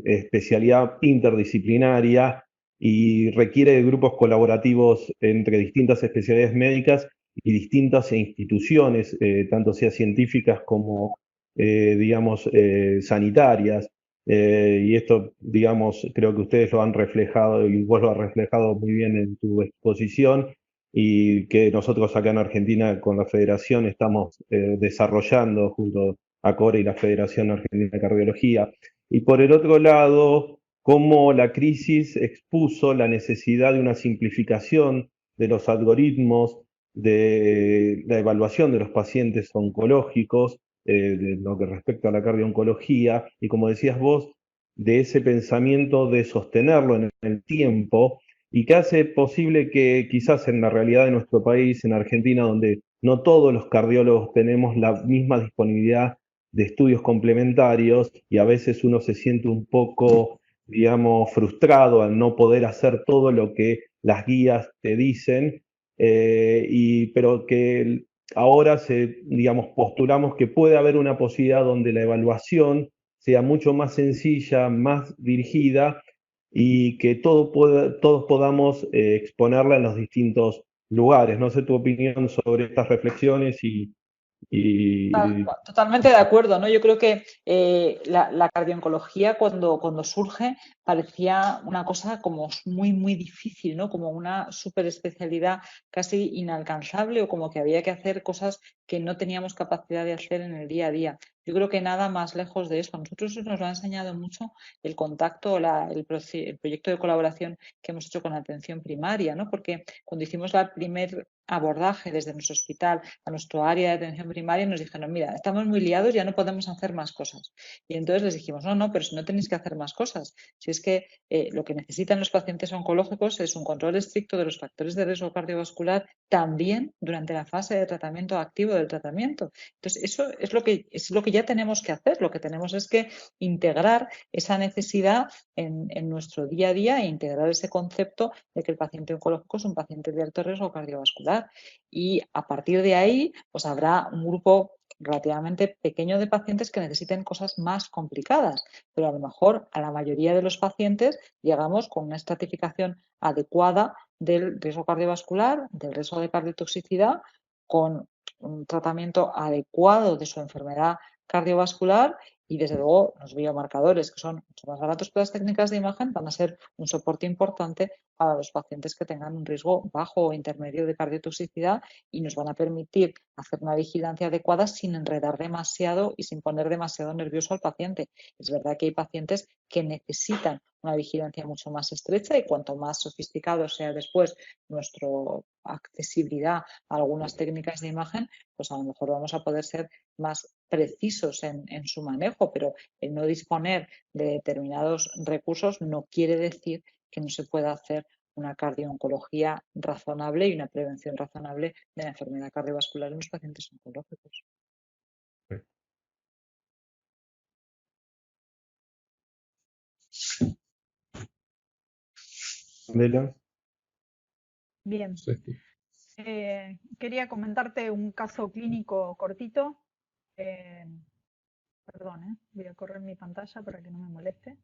especialidad interdisciplinaria y requiere de grupos colaborativos entre distintas especialidades médicas y distintas instituciones, tanto sea científicas como, digamos, sanitarias. Y esto, digamos, creo que ustedes lo han reflejado y vos lo has reflejado muy bien en tu exposición, y que nosotros acá en Argentina con la Federación estamos desarrollando junto a CORE y la Federación Argentina de Cardiología. Y por el otro lado, cómo la crisis expuso la necesidad de una simplificación de los algoritmos de la evaluación de los pacientes oncológicos, de lo que respecta a la cardiooncología, y como decías vos, de ese pensamiento de sostenerlo en el tiempo, y que hace posible que quizás en la realidad de nuestro país, en Argentina, donde no todos los cardiólogos tenemos la misma disponibilidad de estudios complementarios, y a veces uno se siente un poco, digamos, frustrado al no poder hacer todo lo que las guías te dicen, pero que ahora digamos, postulamos que puede haber una posibilidad donde la evaluación sea mucho más sencilla, más dirigida, y que todos podamos exponerla en los distintos lugares. No sé tu opinión sobre estas reflexiones y Totalmente de acuerdo, ¿no? Yo creo que la cardiooncología cuando surge parecía una cosa como muy difícil, ¿no? Como una superespecialidad casi inalcanzable, o como que había que hacer cosas que no teníamos capacidad de hacer en el día a día. Yo creo que nada más lejos de eso. A nosotros nos lo ha enseñado mucho el contacto, el proyecto de colaboración que hemos hecho con la atención primaria, ¿no? Porque cuando hicimos el primer abordaje desde nuestro hospital a nuestro área de atención primaria, nos dijeron: mira, estamos muy liados, ya no podemos hacer más cosas. Y entonces les dijimos: no, pero si no tenéis que hacer más cosas, si es que lo que necesitan los pacientes oncológicos es un control estricto de los factores de riesgo cardiovascular también durante la fase de tratamiento activo del tratamiento. Entonces, eso es lo que ya tenemos que hacer. Lo que tenemos es que integrar esa necesidad en nuestro día a día, e integrar ese concepto de que el paciente oncológico es un paciente de alto riesgo cardiovascular. Y a partir de ahí, pues habrá un grupo relativamente pequeño de pacientes que necesiten cosas más complicadas, pero a lo mejor a la mayoría de los pacientes llegamos con una estratificación adecuada del riesgo cardiovascular, del riesgo de cardiotoxicidad, con un tratamiento adecuado de su enfermedad cardiovascular, y desde luego los biomarcadores, que son mucho más baratos que las técnicas de imagen, van a ser un soporte importante para los pacientes que tengan un riesgo bajo o intermedio de cardiotoxicidad, y nos van a permitir hacer una vigilancia adecuada sin enredar demasiado y sin poner demasiado nervioso al paciente. Es verdad que hay pacientes que necesitan una vigilancia mucho más estrecha, y cuanto más sofisticado sea después nuestra accesibilidad a algunas técnicas de imagen, pues a lo mejor vamos a poder ser más precisos en su manejo, pero el no disponer de determinados recursos no quiere decir que no se pueda hacer una cardiooncología razonable y una prevención razonable de la enfermedad cardiovascular en los pacientes oncológicos. Adela. Bien. Quería comentarte un caso clínico cortito. Perdón, voy a correr mi pantalla para que no me moleste.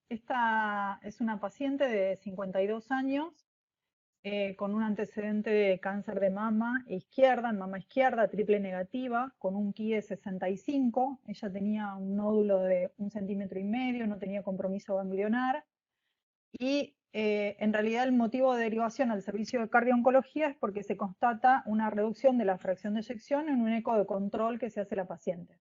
Esta es una paciente de 52 años con un antecedente de cáncer de mama izquierda, en mama izquierda, triple negativa, con un KI de 65. Ella tenía un nódulo de 1,5 centímetros, no tenía compromiso ganglionar, y en realidad el motivo de derivación al servicio de cardiooncología es porque se constata una reducción de la fracción de eyección en un eco de control que se hace a la paciente.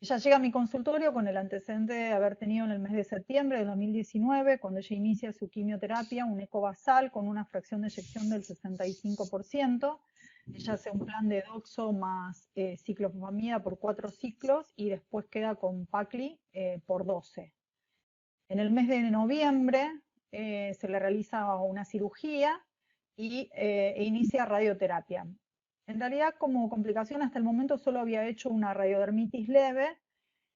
Ella llega a mi consultorio con el antecedente de haber tenido en el mes de septiembre de 2019, cuando ella inicia su quimioterapia, un eco basal con una fracción de eyección del 65%. Ella hace un plan de doxo más ciclofosfamida por 4 ciclos y después queda con Pacli por 12. En el mes de noviembre se le realiza una cirugía e inicia radioterapia. En realidad, como complicación, hasta el momento solo había hecho una radiodermitis leve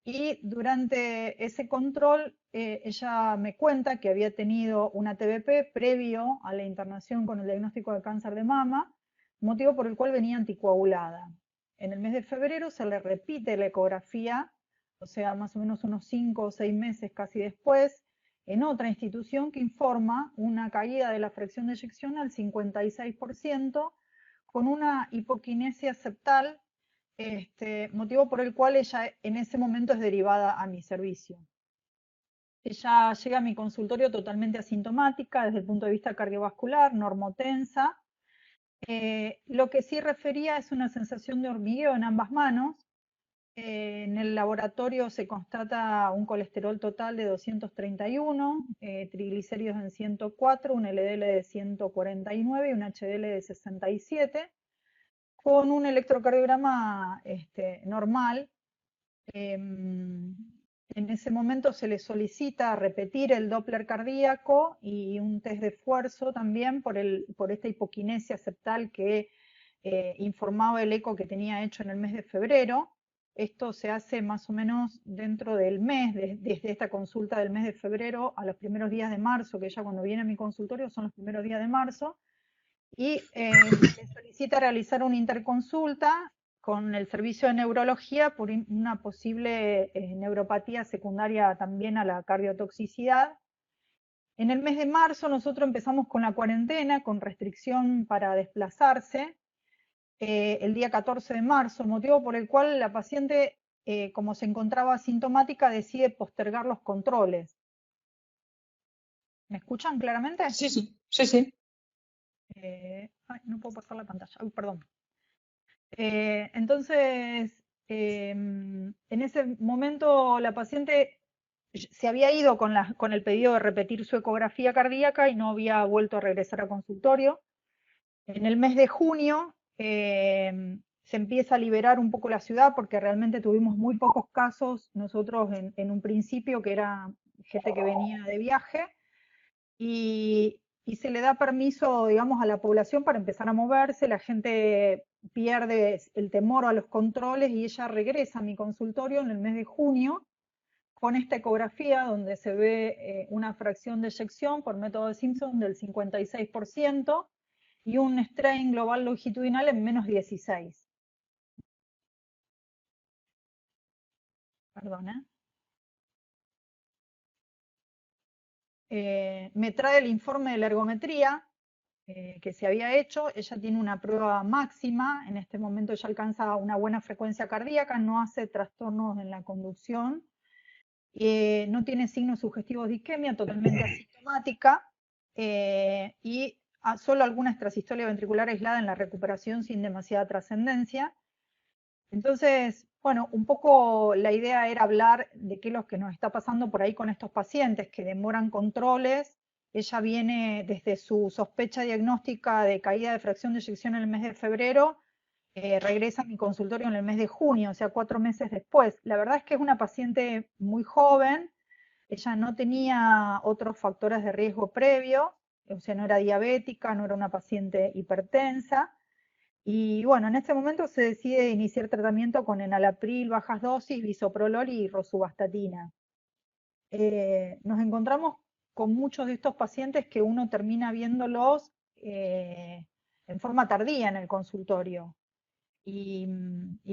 y durante ese control ella me cuenta que había tenido una TBP previo a la internación con el diagnóstico de cáncer de mama, motivo por el cual venía anticoagulada. En el mes de febrero se le repite la ecografía, o sea, más o menos unos 5 o 6 meses casi después, en otra institución que informa una caída de la fracción de eyección al 56%, con una hipoquinesia septal, motivo por el cual ella en ese momento es derivada a mi servicio. Ella llega a mi consultorio totalmente asintomática desde el punto de vista cardiovascular, normotensa. Lo que sí refería es una sensación de hormigueo en ambas manos. En el laboratorio se constata un colesterol total de 231, triglicéridos en 104, un LDL de 149 y un HDL de 67, con un electrocardiograma normal. En ese momento se le solicita repetir el Doppler cardíaco y un test de esfuerzo también por esta hipoquinesia septal que informaba el eco que tenía hecho en el mes de febrero. Esto se hace más o menos dentro del mes, desde esta consulta del mes de febrero a los primeros días de marzo, que ella cuando viene a mi consultorio son los primeros días de marzo, y le solicita realizar una interconsulta con el servicio de neurología por una posible neuropatía secundaria también a la cardiotoxicidad. En el mes de marzo nosotros empezamos con la cuarentena, con restricción para desplazarse, el día 14 de marzo, motivo por el cual la paciente, como se encontraba asintomática, decide postergar los controles. ¿Me escuchan claramente? Sí, sí, sí, sí. No puedo pasar la pantalla, perdón. Entonces, en ese momento la paciente se había ido con el pedido de repetir su ecografía cardíaca y no había vuelto a regresar a consultorio. En el mes de junio se empieza a liberar un poco la ciudad porque realmente tuvimos muy pocos casos nosotros en un principio, que era gente que venía de viaje, y se le da permiso, digamos, a la población para empezar a moverse, la gente pierde el temor a los controles y ella regresa a mi consultorio en el mes de junio con esta ecografía donde se ve una fracción de eyección por método de Simpson del 56% y un strain global longitudinal en menos 16. Perdón, me trae el informe de la ergometría que se había hecho. Ella tiene una prueba máxima, en este momento ya alcanza una buena frecuencia cardíaca, no hace trastornos en la conducción, no tiene signos sugestivos de isquemia, totalmente asintomática, y solo alguna extrasistolia ventricular aislada en la recuperación sin demasiada trascendencia. Entonces, bueno, un poco la idea era hablar de qué es lo que nos está pasando por ahí con estos pacientes que demoran controles. Ella viene desde su sospecha diagnóstica de caída de fracción de eyección en el mes de febrero, regresa a mi consultorio en el mes de junio, o sea, 4 meses después. La verdad es que es una paciente muy joven, ella no tenía otros factores de riesgo previo, o sea, no era diabética, no era una paciente hipertensa. Y bueno, en este momento se decide iniciar tratamiento con enalapril, bajas dosis, bisoprolol y rosuvastatina. Nos encontramos con muchos de estos pacientes que uno termina viéndolos en forma tardía en el consultorio. Y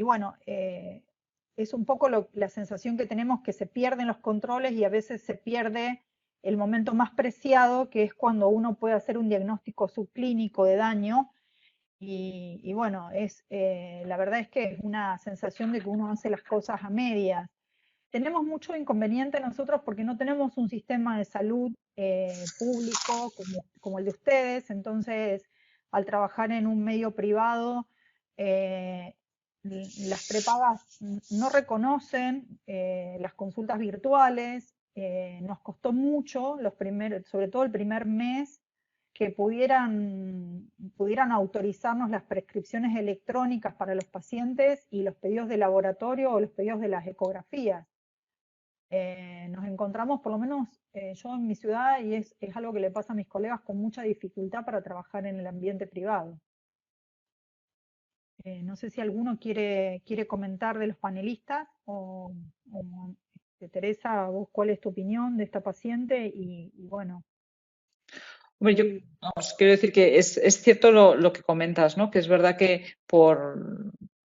bueno, es un poco la sensación que tenemos, que se pierden los controles y a veces se pierde el momento más preciado, que es cuando uno puede hacer un diagnóstico subclínico de daño. Y bueno, la verdad es que es una sensación de que uno hace las cosas a medias. Tenemos mucho inconveniente nosotros porque no tenemos un sistema de salud público como el de ustedes, entonces al trabajar en un medio privado las prepagas no reconocen las consultas virtuales. Nos costó mucho, sobre todo el primer mes, que pudieran autorizarnos las prescripciones electrónicas para los pacientes y los pedidos de laboratorio o los pedidos de las ecografías. Nos encontramos, por lo menos yo en mi ciudad, y es algo que le pasa a mis colegas, con mucha dificultad para trabajar en el ambiente privado. No sé si alguno quiere comentar de los panelistas, o Teresa, vos, ¿cuál es tu opinión de esta paciente? Y bueno. Bueno, yo quiero decir que es cierto lo que comentas, ¿no? Que es verdad que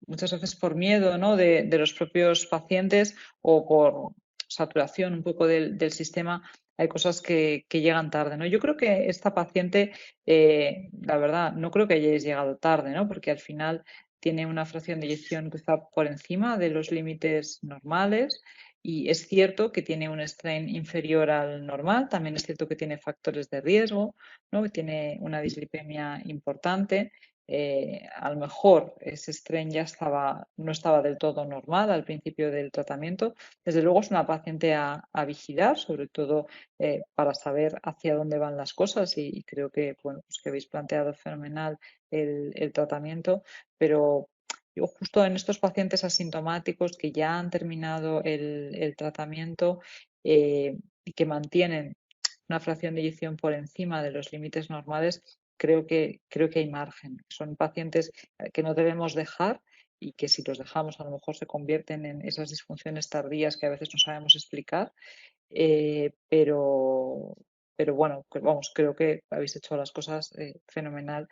muchas veces por miedo, ¿no? de los propios pacientes o por saturación un poco del sistema, hay cosas que llegan tarde, ¿no? Yo creo que esta paciente, la verdad, no creo que hayáis llegado tarde, ¿no? Porque al final tiene una fracción de eyección que está por encima de los límites normales. Y es cierto que tiene un strain inferior al normal, también es cierto que tiene factores de riesgo, ¿no? Que tiene una dislipemia importante. A lo mejor ese strain ya no estaba del todo normal al principio del tratamiento. Desde luego es una paciente a vigilar, sobre todo para saber hacia dónde van las cosas, y creo que, bueno, pues que habéis planteado fenomenal el tratamiento, pero yo justo en estos pacientes asintomáticos que ya han terminado el tratamiento y que mantienen una fracción de eyección por encima de los límites normales, creo que hay margen. Son pacientes que no debemos dejar y que si los dejamos a lo mejor se convierten en esas disfunciones tardías que a veces no sabemos explicar, pero bueno, vamos, creo que habéis hecho las cosas fenomenal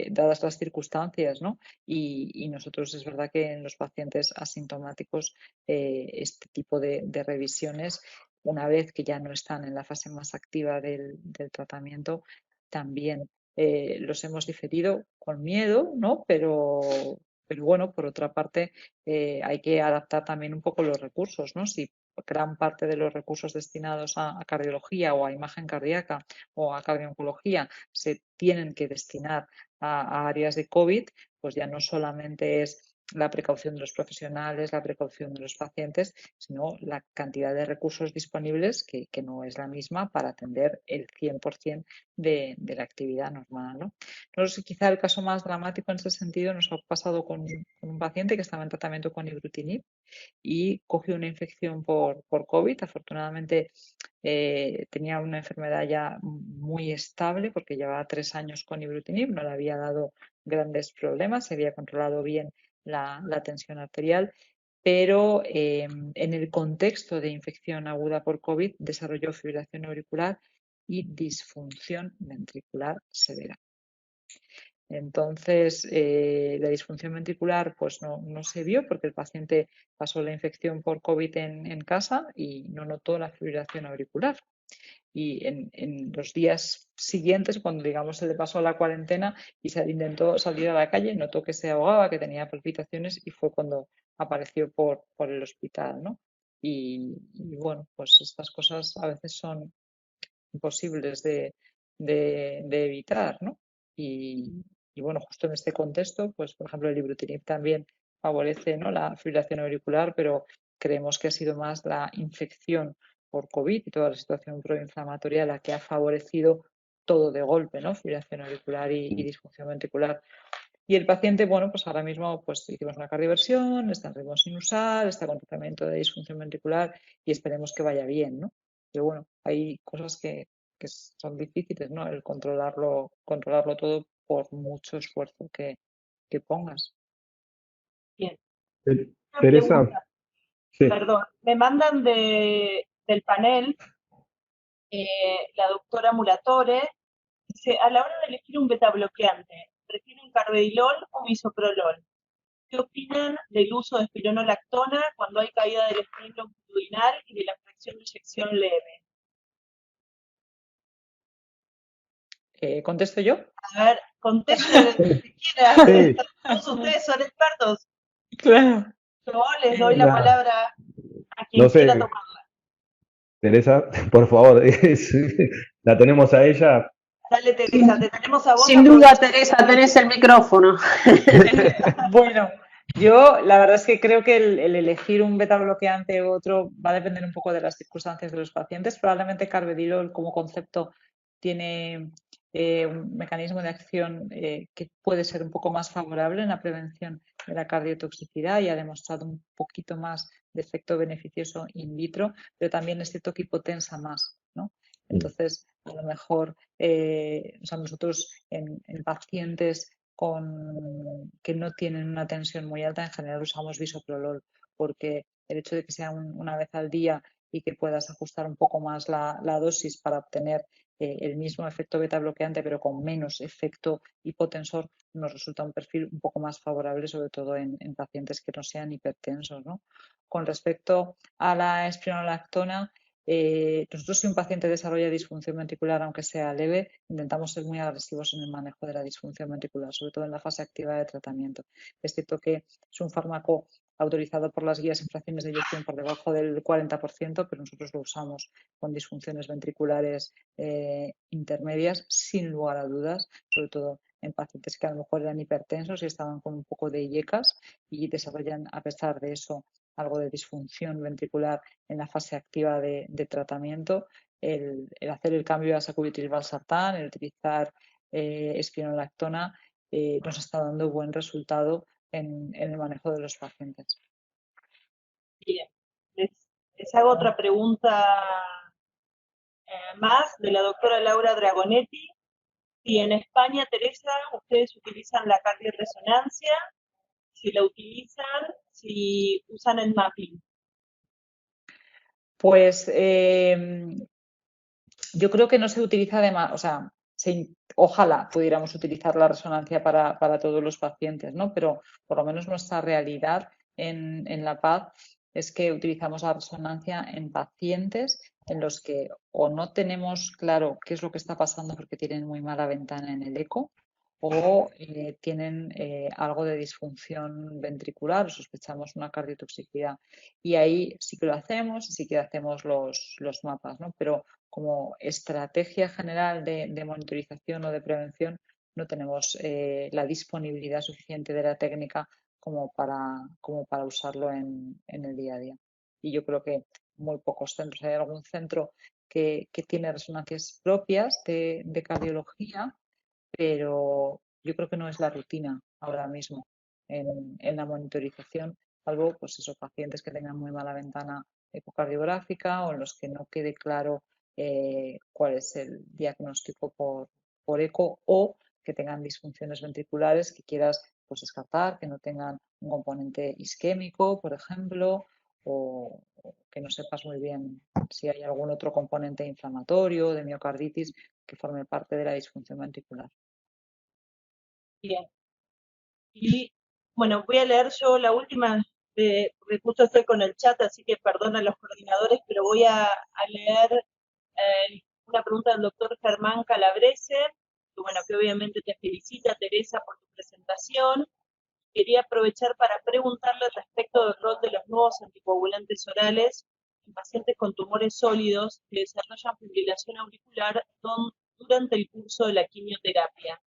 dadas las circunstancias, ¿no? Y nosotros es verdad que en los pacientes asintomáticos este tipo de revisiones, una vez que ya no están en la fase más activa del tratamiento, también los hemos diferido con miedo, ¿no? Pero bueno, por otra parte, hay que adaptar también un poco los recursos, ¿no? Si gran parte de los recursos destinados a cardiología o a imagen cardíaca o a cardiooncología se tienen que destinar a áreas de COVID, pues ya no solamente es la precaución de los profesionales, la precaución de los pacientes, sino la cantidad de recursos disponibles que no es la misma para atender el 100% de la actividad normal, ¿no? No sé si quizá el caso más dramático en ese sentido nos ha pasado con un paciente que estaba en tratamiento con ibrutinib y cogió una infección por COVID. Afortunadamente tenía una enfermedad ya muy estable porque llevaba 3 años con ibrutinib, no le había dado grandes problemas, se había controlado bien la tensión arterial, pero en el contexto de infección aguda por COVID desarrolló fibrilación auricular y disfunción ventricular severa. Entonces, la disfunción ventricular pues no se vio porque el paciente pasó la infección por COVID en casa y no notó la fibrilación auricular. Y en los días siguientes, cuando digamos se le pasó la cuarentena y se intentó salir a la calle, notó que se ahogaba, que tenía palpitaciones y fue cuando apareció por el hospital, ¿no? Y bueno, pues estas cosas a veces son imposibles de evitar, ¿no? Y bueno, justo en este contexto, pues por ejemplo el ibrutinib también favorece, ¿no?, la fibrilación auricular, pero creemos que ha sido más la infección por COVID y toda la situación proinflamatoria la que ha favorecido todo de golpe, ¿no? Fibrilación auricular y disfunción ventricular. Y el paciente, bueno, pues ahora mismo pues hicimos una cardioversión, está en ritmo sinusal, está con tratamiento de disfunción ventricular y esperemos que vaya bien, ¿no? Pero bueno, hay cosas que son difíciles, ¿no? El controlarlo todo por mucho esfuerzo que pongas. Bien. Teresa. Sí. Perdón, me mandan del panel la doctora Mulatore, dice, a la hora de elegir un betabloqueante, ¿prefiere un carvedilol o bisoprolol? ¿Qué opinan del uso de espironolactona cuando hay caída del estrés longitudinal y de la fracción de eyección leve? ¿Contesto yo? A ver, conteste si quiera. Todos ustedes son expertos. Claro. Yo les doy la palabra a quien no sé, quiera tomarla. Teresa, por favor, la tenemos a ella. Dale, Teresa, te tenemos a vos. Sin duda, Teresa, tenés el micrófono. Bueno, Yo, la verdad es que creo que el elegir un beta bloqueante u otro va a depender un poco de las circunstancias de los pacientes. Probablemente carvedilol como concepto tiene un mecanismo de acción que puede ser un poco más favorable en la prevención de la cardiotoxicidad y ha demostrado un poquito más de efecto beneficioso in vitro, pero también es cierto que hipotensa más, ¿no? Entonces, a lo mejor, o sea, nosotros en pacientes que no tienen una tensión muy alta, en general usamos bisoprolol, porque el hecho de que sea una vez al día y que puedas ajustar un poco más la dosis para obtener el mismo efecto beta bloqueante, pero con menos efecto hipotensor, nos resulta un perfil un poco más favorable, sobre todo en pacientes que no sean hipertensos, ¿no? Con respecto a la espironolactona, nosotros si un paciente desarrolla disfunción ventricular, aunque sea leve, intentamos ser muy agresivos en el manejo de la disfunción ventricular, sobre todo en la fase activa de tratamiento. Es cierto que es un fármaco autorizado por las guías en fracciones de eyección por debajo del 40%, pero nosotros lo usamos con disfunciones ventriculares intermedias, sin lugar a dudas, sobre todo en pacientes que a lo mejor eran hipertensos y estaban con un poco de IECAS y desarrollan, a pesar de eso, algo de disfunción ventricular en la fase activa de tratamiento. El hacer el cambio a sacubitril/valsartán, el utilizar espironolactona, nos está dando buen resultado en el manejo de los pacientes. Bien, les hago otra pregunta más de la doctora Laura Dragonetti. Si en España, Teresa, ustedes utilizan la cardioresonancia, si la utilizan, si usan el mapping. Pues yo creo que no se utiliza o sea, ojalá pudiéramos utilizar la resonancia para todos los pacientes, ¿no? Pero por lo menos nuestra realidad en La Paz es que utilizamos la resonancia en pacientes en los que o no tenemos claro qué es lo que está pasando porque tienen muy mala ventana en el eco o tienen algo de disfunción ventricular o sospechamos una cardiotoxicidad. Y ahí sí que lo hacemos, sí que hacemos los mapas, ¿no? Pero como estrategia general de monitorización o de prevención no tenemos la disponibilidad suficiente de la técnica como para usarlo en el día a día. Y yo creo que muy pocos centros. Hay algún centro que tiene resonancias propias de cardiología, pero yo creo que no es la rutina ahora mismo en la monitorización, salvo pues esos pacientes que tengan muy mala ventana ecocardiográfica o en los que no quede claro cuál es el diagnóstico por eco o que tengan disfunciones ventriculares que quieras pues descartar, que no tengan un componente isquémico, por ejemplo, o que no sepas muy bien si hay algún otro componente inflamatorio, de miocarditis, que forme parte de la disfunción ventricular. Bien. Y bueno, voy a leer yo la última, porque justo estoy con el chat, así que perdón a los coordinadores, pero voy a leer una pregunta del doctor Germán Calabrese, que bueno, que obviamente te felicita, Teresa, por tu presentación. Quería aprovechar para preguntarle respecto del rol de los nuevos anticoagulantes orales en pacientes con tumores sólidos que desarrollan fibrilación auricular durante el curso de la quimioterapia.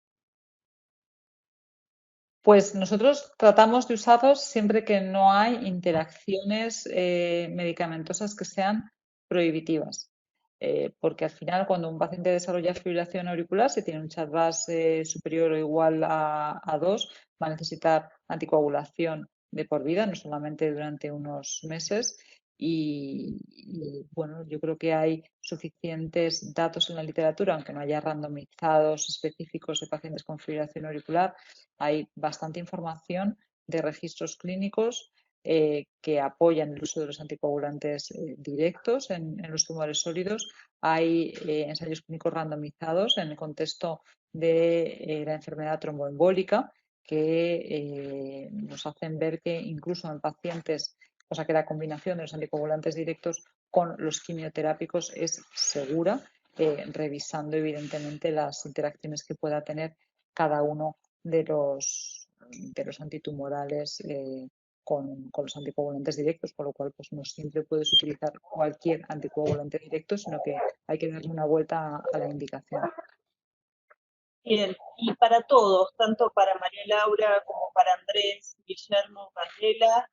Pues nosotros tratamos de usarlos siempre que no hay interacciones medicamentosas que sean prohibitivas. Porque al final, cuando un paciente desarrolla fibrilación auricular, si tiene un chat-VAS superior o igual a 2, va a necesitar anticoagulación de por vida, no solamente durante unos meses. Y, bueno, yo creo que hay suficientes datos en la literatura, aunque no haya randomizados específicos de pacientes con fibrilación auricular, hay bastante información de registros clínicos que apoyan el uso de los anticoagulantes directos en los tumores sólidos. Hay ensayos clínicos randomizados en el contexto de la enfermedad tromboembólica que nos hacen ver que incluso en pacientes, o sea que la combinación de los anticoagulantes directos con los quimioterápicos es segura, revisando evidentemente las interacciones que pueda tener cada uno de los antitumorales con los anticoagulantes directos, por lo cual pues no siempre puedes utilizar cualquier anticoagulante directo, sino que hay que darle una vuelta a la indicación. Bien, y para todos, tanto para María Laura como para Andrés, Guillermo, Candela,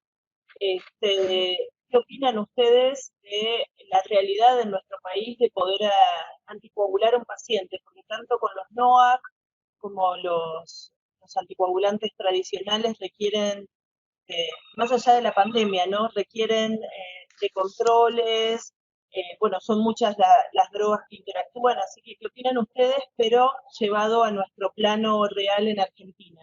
¿qué opinan ustedes de la realidad de nuestro país de poder anticoagular a un paciente? Porque tanto con los NOAC como los anticoagulantes tradicionales requieren, más allá de la pandemia, ¿no? Requieren de controles, bueno, son muchas las drogas que interactúan, así que ¿qué opinan ustedes, pero llevado a nuestro plano real en Argentina?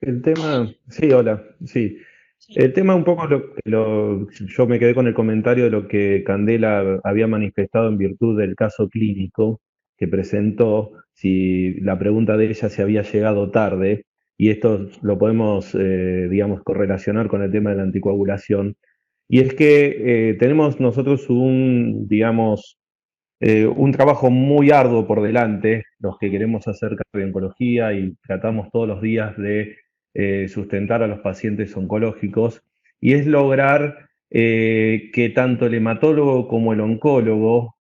El tema, sí, hola, sí. Sí. El tema un poco, yo me quedé con el comentario de lo que Candela había manifestado en virtud del caso clínico que presentó, si la pregunta de ella se había llegado tarde, y esto lo podemos, digamos, correlacionar con el tema de la anticoagulación, y es que tenemos nosotros un, digamos, un trabajo muy arduo por delante, los que queremos hacer cardiooncología y tratamos todos los días de sustentar a los pacientes oncológicos, y es lograr que tanto el hematólogo como el oncólogo,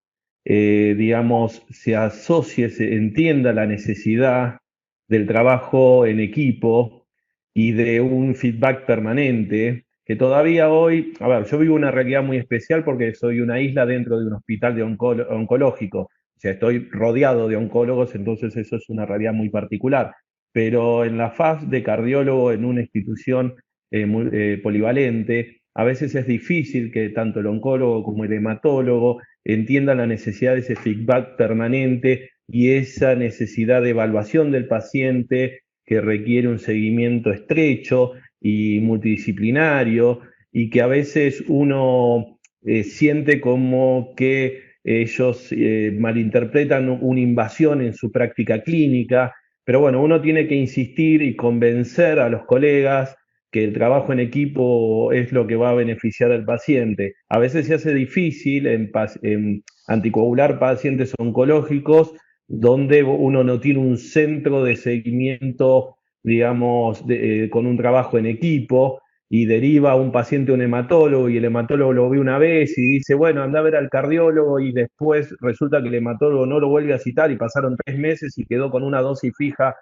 digamos, se asocie, se entienda la necesidad del trabajo en equipo y de un feedback permanente, que todavía hoy, a ver, yo vivo una realidad muy especial porque soy una isla dentro de un hospital de oncológico, o sea, estoy rodeado de oncólogos, entonces eso es una realidad muy particular, pero en la faz de cardiólogo en una institución polivalente, a veces es difícil que tanto el oncólogo como el hematólogo entiendan la necesidad de ese feedback permanente y esa necesidad de evaluación del paciente que requiere un seguimiento estrecho y multidisciplinario, y que a veces uno siente como que ellos malinterpretan una invasión en su práctica clínica, pero bueno, uno tiene que insistir y convencer a los colegas que el trabajo en equipo es lo que va a beneficiar al paciente. A veces se hace difícil en anticoagular pacientes oncológicos donde uno no tiene un centro de seguimiento, digamos, con un trabajo en equipo, y deriva a un paciente a un hematólogo y el hematólogo lo ve una vez y dice, bueno, anda a ver al cardiólogo, y después resulta que el hematólogo no lo vuelve a citar y pasaron 3 meses y quedó con una dosis fija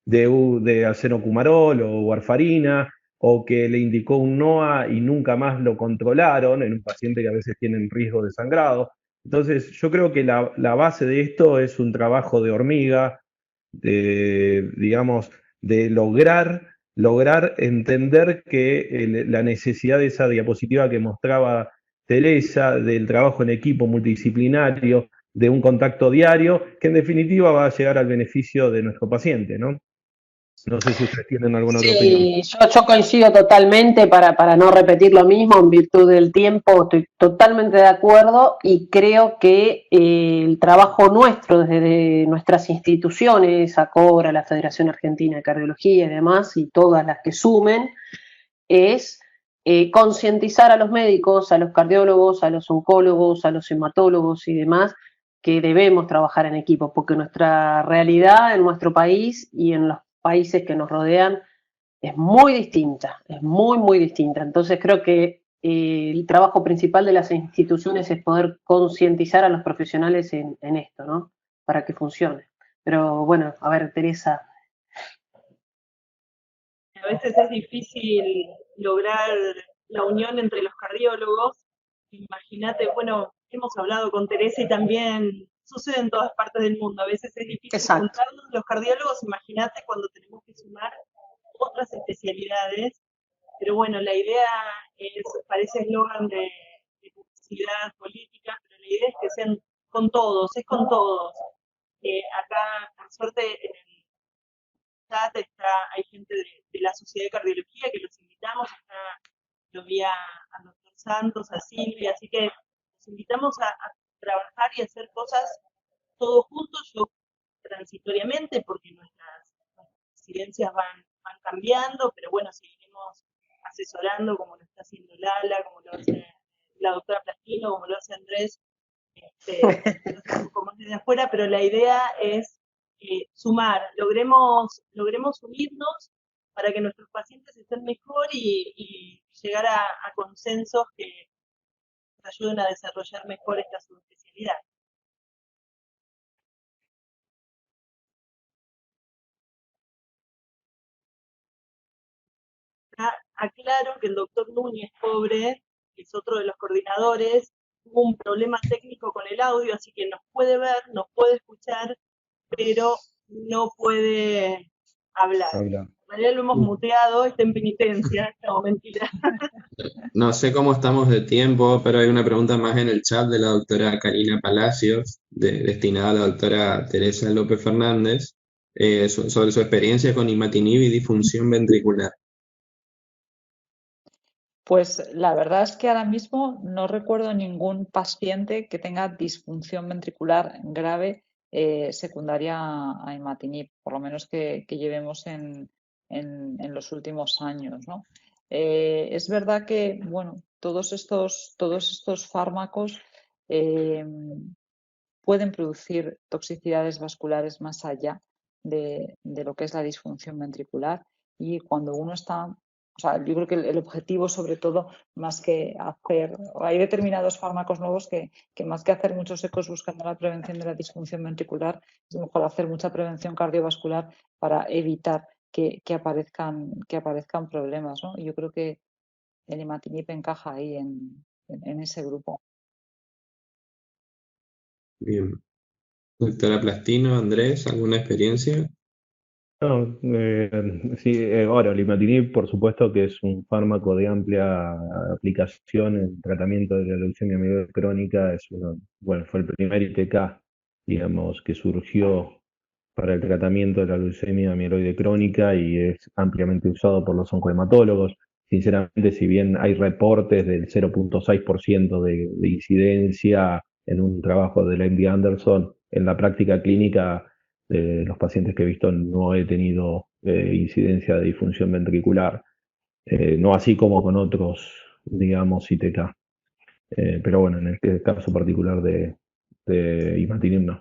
de acenocumarol o warfarina, o que le indicó un NOA y nunca más lo controlaron en un paciente que a veces tiene riesgo de sangrado. Entonces, yo creo que la base de esto es un trabajo de hormiga, digamos, de lograr entender que la necesidad de esa diapositiva que mostraba Teresa, del trabajo en equipo multidisciplinario, de un contacto diario, que en definitiva va a llegar al beneficio de nuestro paciente, ¿no? No sé si ustedes tienen alguna otra opinión. Sí, yo coincido totalmente para no repetir lo mismo en virtud del tiempo, estoy totalmente de acuerdo y creo que el trabajo nuestro desde nuestras instituciones, ACORA, la Federación Argentina de Cardiología y demás, y todas las que sumen, es concientizar a los médicos, a los cardiólogos, a los oncólogos, a los hematólogos y demás, que debemos trabajar en equipo, porque nuestra realidad en nuestro país y en los países que nos rodean es muy distinta, es muy, muy distinta. Entonces creo que el trabajo principal de las instituciones es poder concientizar a los profesionales en esto, ¿no? Para que funcione. Pero bueno, a ver, Teresa. A veces es difícil lograr la unión entre los cardiólogos. Imagínate, bueno, hemos hablado con Teresa y también sucede en todas partes del mundo. A veces es difícil Exacto. juntarnos los cardiólogos, imagínate cuando tenemos que sumar otras especialidades. Pero bueno, la idea es, parece eslogan de publicidad política, pero la idea es que sean con todos, es con todos. Acá, por suerte, en el chat hay gente de la Sociedad de Cardiología que los invitamos, acá lo vi a doctor Santos, a Silvia, así que los invitamos a trabajar y hacer cosas todos juntos, yo transitoriamente, porque nuestras incidencias van cambiando, pero bueno, seguiremos asesorando como lo está haciendo Lala, como lo hace la doctora Plastino, como lo hace Andrés, como desde afuera, pero la idea es sumar, logremos unirnos para que nuestros pacientes estén mejor y llegar a consensos que nos ayuden a desarrollar mejor esta subespecialidad. aclaro que el doctor Núñez, pobre, que es otro de los coordinadores, tuvo un problema técnico con el audio, así que nos puede ver, nos puede escuchar, pero no puede hablar. Habla. En realidad lo hemos muteado, está en penitencia, no, mentira. No sé cómo estamos de tiempo, pero hay una pregunta más en el chat de la doctora Karina Palacios, destinada a la doctora Teresa López Fernández, sobre su experiencia con imatinib y disfunción ventricular. Pues la verdad es que ahora mismo no recuerdo ningún paciente que tenga disfunción ventricular grave secundaria a imatinib, por lo menos que llevemos en los últimos años, ¿no? Es verdad que, bueno, todos estos fármacos pueden producir toxicidades vasculares más allá de lo que es la disfunción ventricular, y cuando uno está, o sea, yo creo que el objetivo sobre todo, más que hacer, hay determinados fármacos nuevos que más que hacer muchos ecos buscando la prevención de la disfunción ventricular, es mejor hacer mucha prevención cardiovascular para evitar que aparezcan problemas, ¿no? Y yo creo que el imatinib encaja ahí en ese grupo. Bien. Doctora Plastino, Andrés, ¿alguna experiencia? No, sí, ahora, el imatinib, por supuesto que es un fármaco de amplia aplicación en el tratamiento de la leucemia amiloide crónica. Bueno, fue el primer ITK, digamos, que surgió para el tratamiento de la leucemia amiloide crónica y es ampliamente usado por los oncohematólogos. Sinceramente, si bien hay reportes del 0.6% de incidencia en un trabajo de la MD Anderson, en la práctica clínica de los pacientes que he visto no he tenido incidencia de disfunción ventricular, no así como con otros, digamos, ITK. Pero bueno, en el caso particular de imatinib no.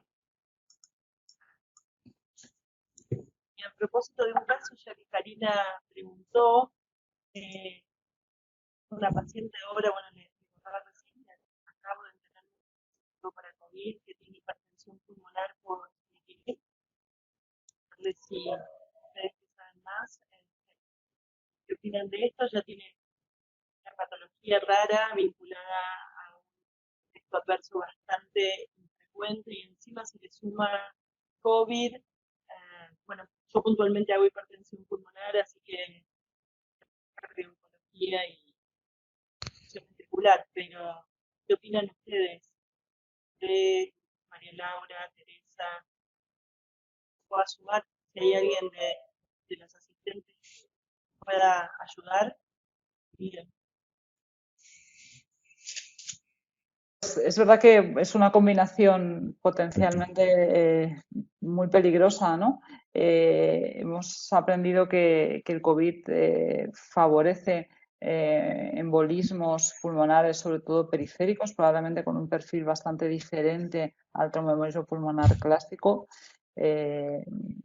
Y a propósito de un caso, ya que Karina preguntó, una paciente ahora, bueno, le contaba recién, acabo de entrenar un para COVID que tiene hipertensión pulmonar por liquidez. No sé si ustedes que saben más, ¿qué opinan de esto? Ya tiene una patología rara vinculada a un efecto adverso bastante infrecuente y encima se le suma COVID. Bueno, yo puntualmente hago hipertensión pulmonar, así que cardio-oncología y función ventricular, pero ¿qué opinan ustedes de María Laura, Teresa? ¿Puedo sumar? Si hay alguien de los asistentes que pueda ayudar, miren. Es verdad que es una combinación potencialmente muy peligrosa, ¿no? Hemos aprendido que el COVID favorece embolismos pulmonares, sobre todo periféricos, probablemente con un perfil bastante diferente al tromboembolismo pulmonar clásico.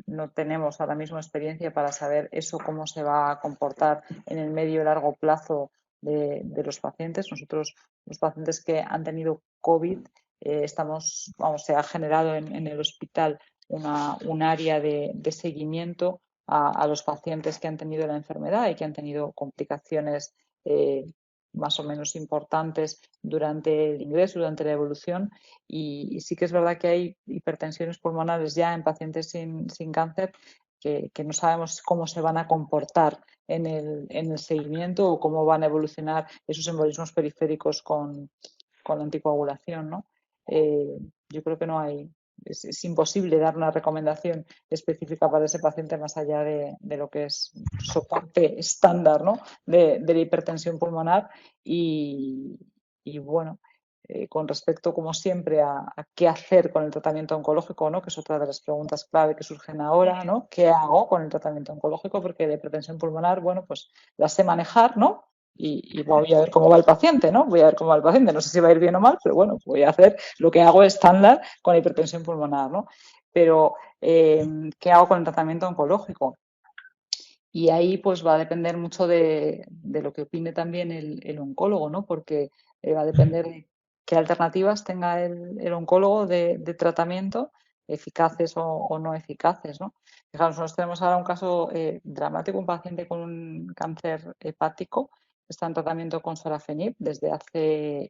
No tenemos ahora mismo experiencia para saber eso cómo se va a comportar en el medio y largo plazo de los pacientes. Nosotros, los pacientes que han tenido COVID, se ha generado en el hospital un área de seguimiento a los pacientes que han tenido la enfermedad y que han tenido complicaciones más o menos importantes durante el ingreso, durante la evolución, y sí que es verdad que hay hipertensiones pulmonares ya en pacientes sin cáncer que no sabemos cómo se van a comportar en el seguimiento o cómo van a evolucionar esos embolismos periféricos con la anticoagulación, ¿no? Yo creo que no hay, es imposible dar una recomendación específica para ese paciente más allá de lo que es soporte estándar, ¿no? de la hipertensión pulmonar y bueno, con respecto, como siempre, a qué hacer con el tratamiento oncológico, ¿no? Que es otra de las preguntas clave que surgen ahora, ¿no? ¿Qué hago con el tratamiento oncológico? Porque la hipertensión pulmonar, bueno, pues la sé manejar, ¿no? Y voy a ver cómo va el paciente, ¿no? Voy a ver cómo va el paciente. No sé si va a ir bien o mal, pero bueno, voy a hacer lo que hago estándar con la hipertensión pulmonar, ¿no? Pero, ¿qué hago con el tratamiento oncológico? Y ahí pues va a depender mucho de lo que opine también el oncólogo, ¿no? Porque va a depender de qué alternativas tenga el oncólogo de tratamiento eficaces o no eficaces, ¿no? Fijaros, nosotros tenemos ahora un caso dramático, un paciente con un cáncer hepático que está en tratamiento con sorafenib desde hace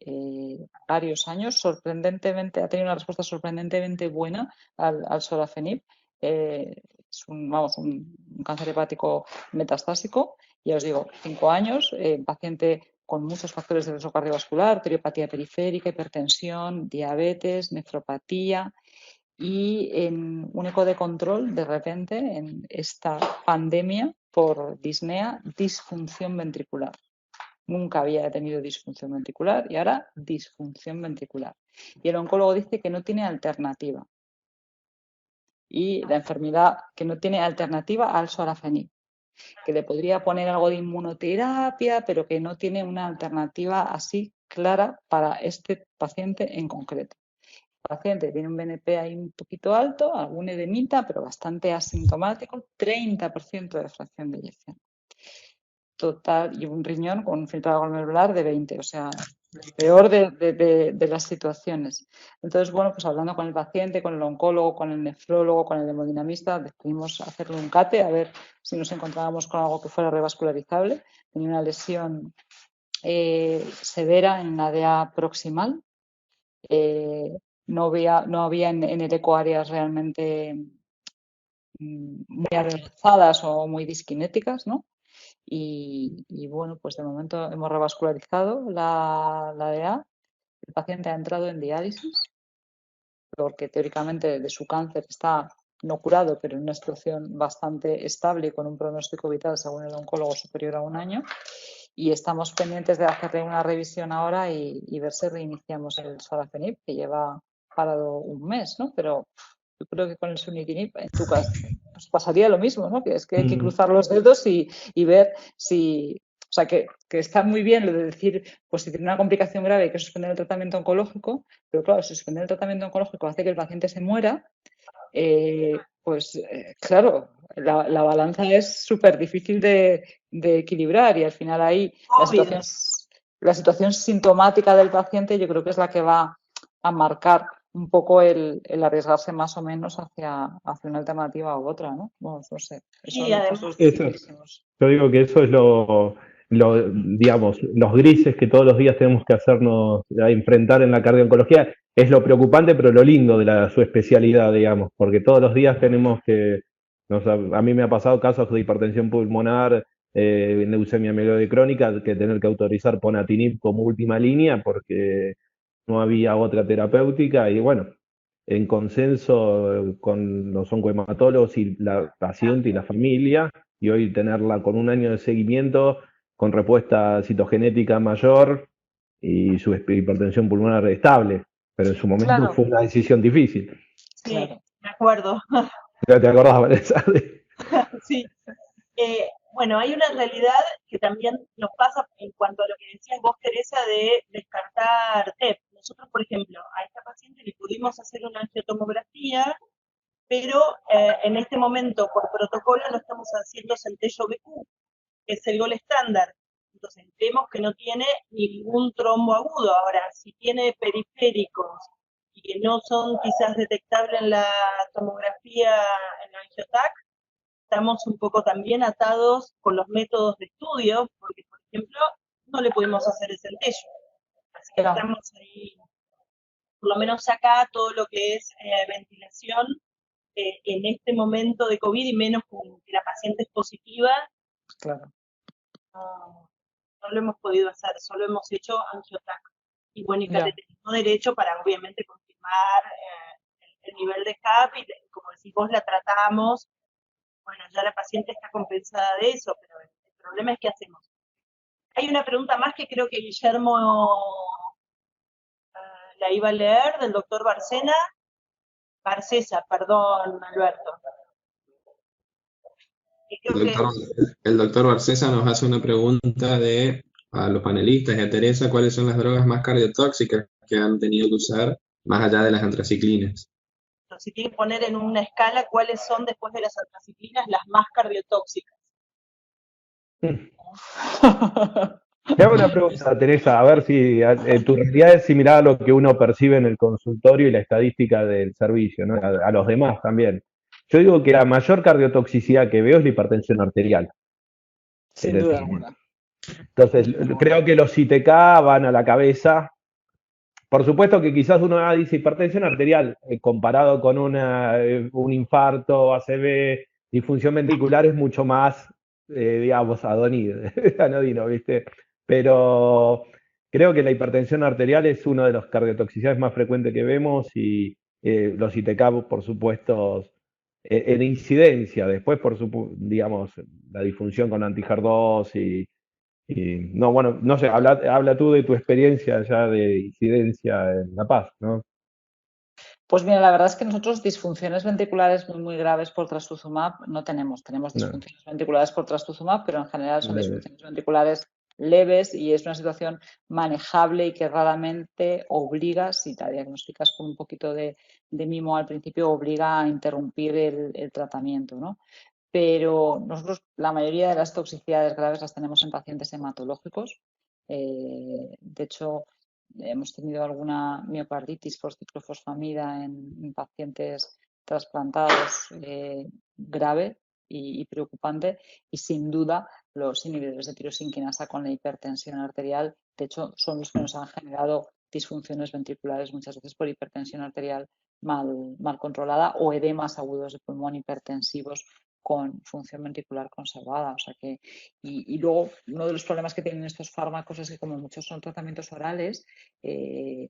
varios años. Sorprendentemente, ha tenido una respuesta sorprendentemente buena al sorafenib. Es un cáncer hepático metastásico, ya os digo, 5 años, paciente con muchos factores de riesgo cardiovascular, arteriopatía periférica, hipertensión, diabetes, nefropatía, y en un eco de control, de repente, en esta pandemia por disnea, disfunción ventricular. Nunca había tenido disfunción ventricular y ahora disfunción ventricular. Y el oncólogo dice que no tiene alternativa. Y la enfermedad que no tiene alternativa al sorafenib, que le podría poner algo de inmunoterapia, pero que no tiene una alternativa así clara para este paciente en concreto. El paciente tiene un BNP ahí un poquito alto, algún edemita, pero bastante asintomático, 30% de fracción de eyección total y un riñón con un filtrado glomerular de 20, o sea, el peor de las situaciones. Entonces, bueno, pues hablando con el paciente, con el oncólogo, con el nefrólogo, con el hemodinamista, decidimos hacerle un CATE a ver si nos encontrábamos con algo que fuera revascularizable. Tenía una lesión severa en la DEA proximal. No había en el eco áreas realmente muy adelgazadas o muy disquinéticas, ¿no? Y bueno, pues de momento hemos revascularizado la DEA. El paciente ha entrado en diálisis porque teóricamente de su cáncer está no curado, pero en una situación bastante estable y con un pronóstico vital, según el oncólogo, superior a 1 año. Y estamos pendientes de hacerle una revisión ahora y ver si reiniciamos el sorafenib, que lleva parado 1 mes, ¿no? Pero yo creo que con el sunitinib en tu caso pues pasaría lo mismo, ¿no? Que es que hay que cruzar los dedos y ver si... O sea, que está muy bien lo de decir, pues si tiene una complicación grave hay que suspender el tratamiento oncológico, pero claro, si suspender el tratamiento oncológico hace que el paciente se muera, claro, la balanza es súper difícil de equilibrar y al final ahí la situación sintomática del paciente yo creo que es la que va a marcar un poco el arriesgarse más o menos hacia una alternativa u otra, ¿no? Bueno, no sé. Sí, además, yo digo que eso es digamos, los grises que todos los días tenemos que hacernos a enfrentar en la cardio-oncología. Es lo preocupante, pero lo lindo de su especialidad, digamos, porque todos los días tenemos que, a mí me ha pasado casos de hipertensión pulmonar, leucemia mieloide crónica, que tener que autorizar ponatinib como última línea porque no había otra terapéutica y bueno, en consenso con los oncohematólogos y la paciente y la familia, y hoy tenerla con 1 año de seguimiento, con respuesta citogenética mayor y su hipertensión pulmonar estable, pero en su momento fue una decisión difícil. Sí, me acuerdo. ¿Ya te acordás, Vanessa? Sí. Bueno, hay una realidad que también nos pasa en cuanto a lo que decías vos, Teresa, de descartar TEP. Nosotros, por ejemplo, a esta paciente le pudimos hacer una angiotomografía, pero en este momento, por protocolo, no estamos haciendo centello BQ, que es el gol estándar. Entonces, vemos que no tiene ningún trombo agudo. Ahora, si tiene periféricos y que no son quizás detectables en la tomografía, en la angiotac, estamos un poco también atados con los métodos de estudio, porque, por ejemplo, no le pudimos hacer el centello. Así que estamos ahí, por lo menos acá, todo lo que es ventilación en este momento de COVID, y menos con que la paciente es positiva, claro. No lo hemos podido hacer, solo hemos hecho angiotac. Y bueno, y cateterismo derecho para obviamente confirmar el nivel de CAP, y como decís vos, la tratamos. Bueno, ya la paciente está compensada de eso, pero el problema es qué hacemos. Hay una pregunta más que creo que Guillermo la iba a leer, del doctor Barcesa, perdón, Alberto. El doctor Barcesa nos hace una pregunta a los panelistas y a Teresa, ¿cuáles son las drogas más cardiotóxicas que han tenido que usar más allá de las antraciclinas? Si tiene que poner en una escala cuáles son después de las antraciclinas las más cardiotóxicas. Te hago una pregunta, Teresa, a ver si tu realidad es similar a lo que uno percibe en el consultorio y la estadística del servicio, ¿no? A los demás también. Yo digo que la mayor cardiotoxicidad que veo es la hipertensión arterial en Sin el duda paciente. alguna. Entonces, Sin duda alguna. creo que los ITK van a la cabeza. Por supuesto que quizás uno dice hipertensión arterial comparado con un infarto, ACV, disfunción ventricular es mucho más, digamos, anodino, ¿viste? Pero creo que la hipertensión arterial es uno de los cardiotoxicidades más frecuentes que vemos y los ITK, por supuesto, en incidencia. Después, digamos, la disfunción con anti-HER2 y no, bueno, no sé, habla tú de tu experiencia ya de incidencia en La Paz, ¿no? Pues mira, la verdad es que nosotros disfunciones ventriculares muy graves por trastuzumab no tenemos. Tenemos No, disfunciones ventriculares por trastuzumab, pero en general son leves. disfunciones ventriculares leves y es una situación manejable y que raramente obliga, si te diagnosticas con un poquito de mimo al principio, obliga a interrumpir el tratamiento, ¿no? Pero nosotros la mayoría de las toxicidades graves las tenemos en pacientes hematológicos. De hecho, hemos tenido alguna miocarditis por ciclofosfamida en pacientes trasplantados grave y preocupante, y sin duda los inhibidores de tirosinquinasa con la hipertensión arterial, de hecho, son los que nos han generado disfunciones ventriculares muchas veces por hipertensión arterial mal controlada o edemas agudos de pulmón hipertensivos con función ventricular conservada. O sea que, y luego uno de los problemas que tienen estos fármacos es que como muchos son tratamientos orales, se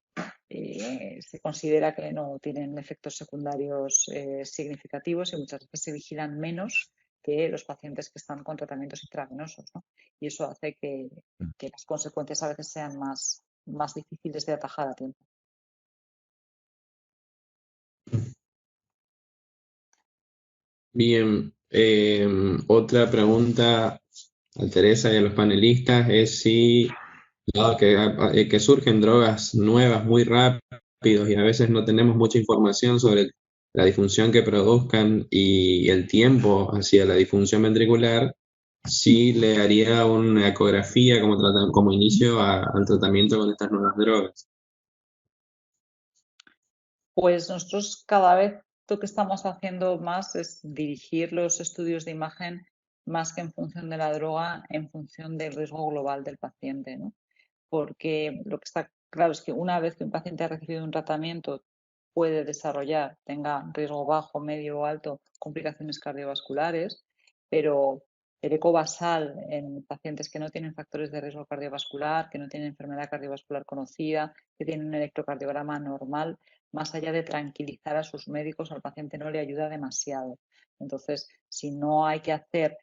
considera que no tienen efectos secundarios significativos y muchas veces se vigilan menos que los pacientes que están con tratamientos intravenosos, ¿no? Y eso hace que las consecuencias a veces sean más difíciles de atajar a tiempo. Bien, otra pregunta a Teresa y a los panelistas es si, dado que surgen drogas nuevas muy rápidos y a veces no tenemos mucha información sobre la disfunción que produzcan y el tiempo hacia la disfunción ventricular, si le haría una ecografía como inicio al tratamiento con estas nuevas drogas. Pues nosotros cada vez lo que estamos haciendo más es dirigir los estudios de imagen más que en función de la droga, en función del riesgo global del paciente, ¿no? Porque lo que está claro es que una vez que un paciente ha recibido un tratamiento puede desarrollar, tenga riesgo bajo, medio o alto, complicaciones cardiovasculares, pero el eco basal en pacientes que no tienen factores de riesgo cardiovascular, que no tienen enfermedad cardiovascular conocida, que tienen un electrocardiograma normal, más allá de tranquilizar a sus médicos, al paciente no le ayuda demasiado. Entonces, si no hay que hacer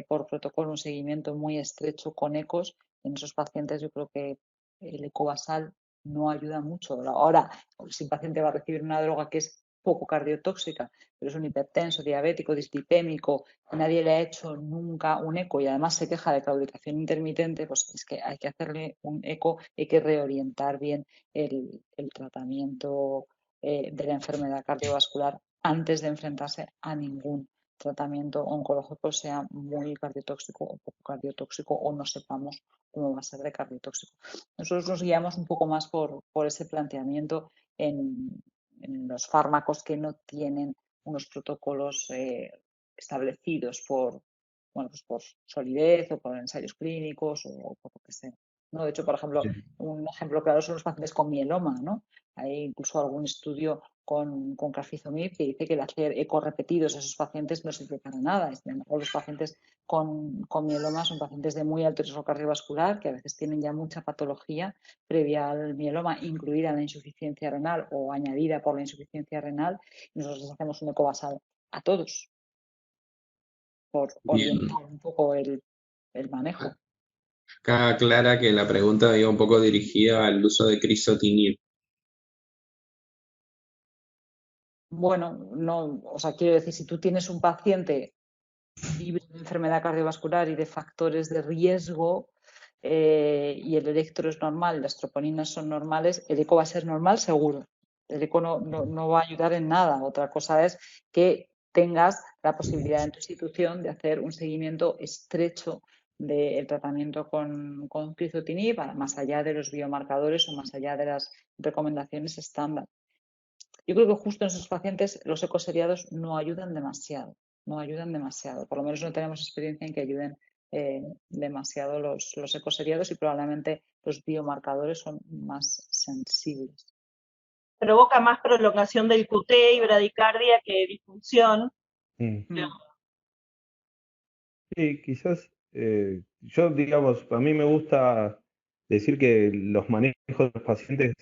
por protocolo un seguimiento muy estrecho con ecos, en esos pacientes yo creo que el eco basal no ayuda mucho. Ahora, si el paciente va a recibir una droga que es poco cardiotóxica, pero es un hipertenso, diabético, dislipémico, nadie le ha hecho nunca un eco y además se queja de claudicación intermitente, pues es que hay que hacerle un eco, hay que reorientar bien el tratamiento de la enfermedad cardiovascular antes de enfrentarse a ningún tratamiento oncológico, sea muy cardiotóxico o poco cardiotóxico o no sepamos cómo va a ser de cardiotóxico. Nosotros nos guiamos un poco más por ese planteamiento en los fármacos que no tienen unos protocolos establecidos bueno, pues por solidez o por ensayos clínicos o por lo que sea, ¿no? De hecho, por ejemplo, un ejemplo claro son los pacientes con mieloma, ¿no? Hay incluso algún estudio con carfilzomib que dice que el hacer ecos repetidos a esos pacientes no sirve para nada. Los pacientes con mieloma son pacientes de muy alto riesgo cardiovascular que a veces tienen ya mucha patología previa al mieloma, incluida la insuficiencia renal o añadida por la insuficiencia renal, y nosotros les hacemos un eco basal a todos por Bien. orientar un poco el manejo. Acá aclara que la pregunta iba un poco dirigida al uso de crizotinib. Bueno, no, o sea, quiero decir, si tú tienes un paciente libre de enfermedad cardiovascular y de factores de riesgo y el electro es normal, las troponinas son normales, el eco va a ser normal seguro. El eco no va a ayudar en nada. Otra cosa es que tengas la posibilidad en tu institución de hacer un seguimiento estrecho del tratamiento con crizotinib, más allá de los biomarcadores o más allá de las recomendaciones estándar. Yo creo que justo en esos pacientes los ecoseriados no ayudan demasiado, por lo menos no tenemos experiencia en que ayuden demasiado los ecoseriados y probablemente los biomarcadores son más sensibles. Provoca más prolongación del QT y bradicardia que disfunción. Sí, quizás, yo digamos, a mí me gusta decir que los manejos de los pacientes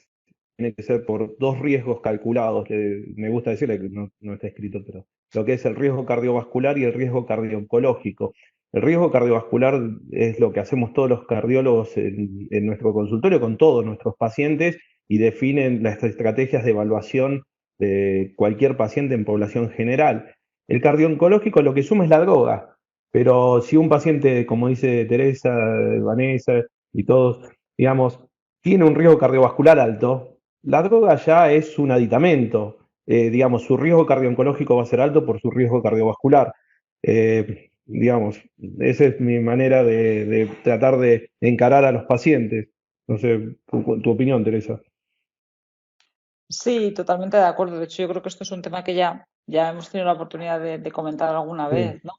tienen que ser por dos riesgos calculados. Me gusta decirle que no está escrito, pero lo que es el riesgo cardiovascular y el riesgo cardioooncológico. El riesgo cardiovascular es lo que hacemos todos los cardiólogos en nuestro consultorio con todos nuestros pacientes y definen las estrategias de evaluación de cualquier paciente en población general. El cardioooncológico lo que suma es la droga. Pero si un paciente, como dice Teresa, Vanessa y todos, digamos, tiene un riesgo cardiovascular alto, la droga ya es un aditamento. Digamos, su riesgo cardioooncológico va a ser alto por su riesgo cardiovascular. Digamos, esa es mi manera de tratar de encarar a los pacientes. No sé, tu opinión, Teresa. Sí, totalmente de acuerdo. De hecho, yo creo que esto es un tema que ya hemos tenido la oportunidad de comentar alguna vez, ¿no?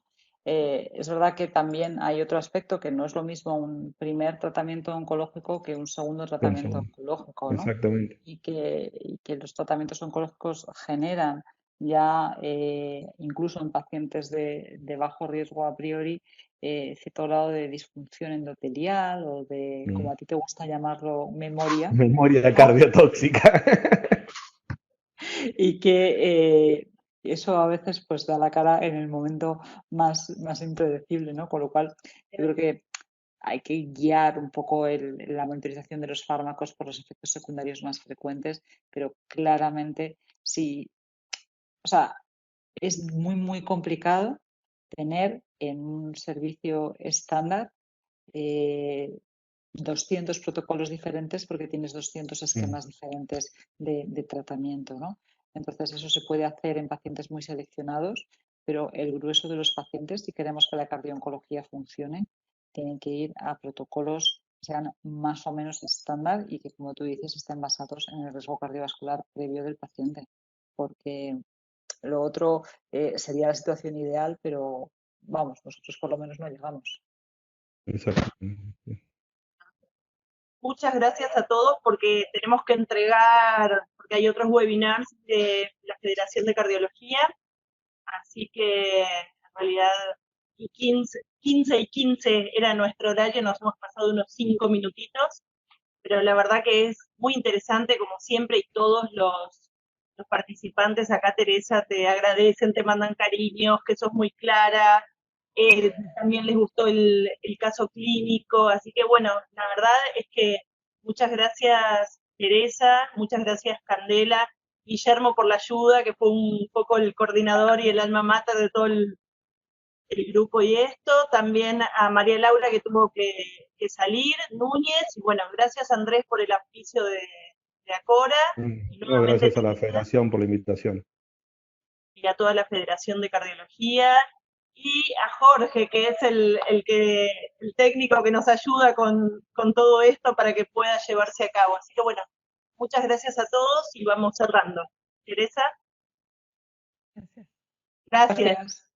Es verdad que también hay otro aspecto que no es lo mismo un primer tratamiento oncológico que un segundo tratamiento oncológico, ¿no? Exactamente. Y que los tratamientos oncológicos generan ya, incluso en pacientes de bajo riesgo a priori, cierto grado de disfunción endotelial o de, como a ti te gusta llamarlo, memoria. Memoria cardiotóxica. Y que eso a veces pues da la cara en el momento más impredecible, ¿no? Con lo cual yo creo que hay que guiar un poco la monitorización de los fármacos por los efectos secundarios más frecuentes, pero claramente sí, o sea, es muy complicado tener en un servicio estándar 200 protocolos diferentes porque tienes 200 esquemas diferentes de tratamiento, ¿no? Entonces, eso se puede hacer en pacientes muy seleccionados, pero el grueso de los pacientes, si queremos que la cardio-oncología funcione, tienen que ir a protocolos que sean más o menos estándar y que, como tú dices, estén basados en el riesgo cardiovascular previo del paciente. Porque lo otro sería la situación ideal, pero vamos, nosotros por lo menos no llegamos. Exacto. Muchas gracias a todos porque tenemos que entregar, porque hay otros webinars de la Federación de Cardiología, así que en realidad 15 y 15 era nuestro horario, nos hemos pasado unos 5 minutitos, pero la verdad que es muy interesante como siempre y todos los participantes acá, Teresa, te agradecen, te mandan cariños, que sos muy clara, también les gustó el caso clínico, así que bueno, la verdad es que muchas gracias Teresa, muchas gracias Candela, Guillermo por la ayuda, que fue un poco el coordinador y el alma mater de todo el grupo y esto, también a María Laura que tuvo que salir, Núñez, y bueno, gracias Andrés por el auspicio de Acora. Y No, gracias a la Federación por la invitación. Y a toda la Federación de Cardiología, y a Jorge, que es el técnico que nos ayuda con todo esto para que pueda llevarse a cabo. Así que bueno, muchas gracias a todos y vamos cerrando. Teresa. Gracias. Gracias.